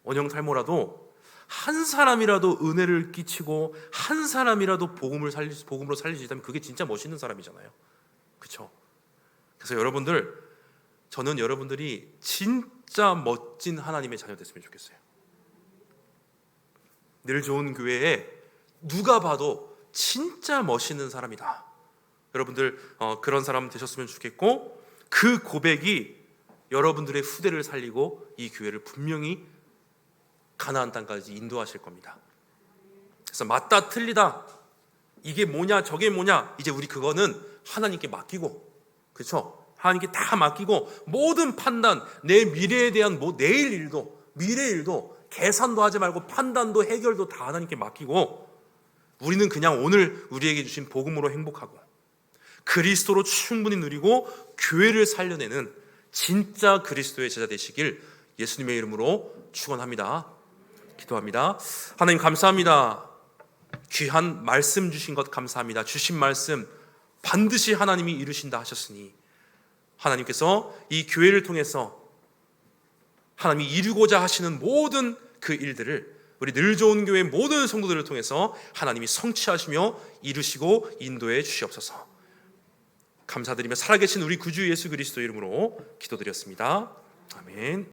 원형 탈모라도 한 사람이라도 은혜를 끼치고 한 사람이라도 복음으로 살릴 수 있다면 그게 진짜 멋있는 사람이잖아요. 그렇죠? 그래서 여러분들, 저는 여러분들이 진짜 멋진 하나님의 자녀 됐으면 좋겠어요. 늘 좋은 교회에 누가 봐도 진짜 멋있는 사람이다. 여러분들 그런 사람 되셨으면 좋겠고, 그 고백이 여러분들의 후대를 살리고 이 교회를 분명히 가나안 땅까지 인도하실 겁니다. 그래서 맞다 틀리다, 이게 뭐냐 저게 뭐냐, 이제 우리 그거는 하나님께 맡기고, 그렇죠? 하나님께 다 맡기고 모든 판단, 내 미래에 대한 내일 일도 미래 일도 계산도 하지 말고 판단도 해결도 다 하나님께 맡기고, 우리는 그냥 오늘 우리에게 주신 복음으로 행복하고 그리스도로 충분히 누리고 교회를 살려내는 진짜 그리스도의 제자 되시길 예수님의 이름으로 축원합니다. 기도합니다. 하나님, 감사합니다. 귀한 말씀 주신 것 감사합니다. 주신 말씀 반드시 하나님이 이루신다 하셨으니 하나님께서 이 교회를 통해서 하나님이 이루고자 하시는 모든 그 일들을 우리 늘 좋은 교회 모든 성도들을 통해서 하나님이 성취하시며 이루시고 인도해 주시옵소서. 감사드리며 살아계신 우리 구주 예수 그리스도 이름으로 기도드렸습니다. 아멘.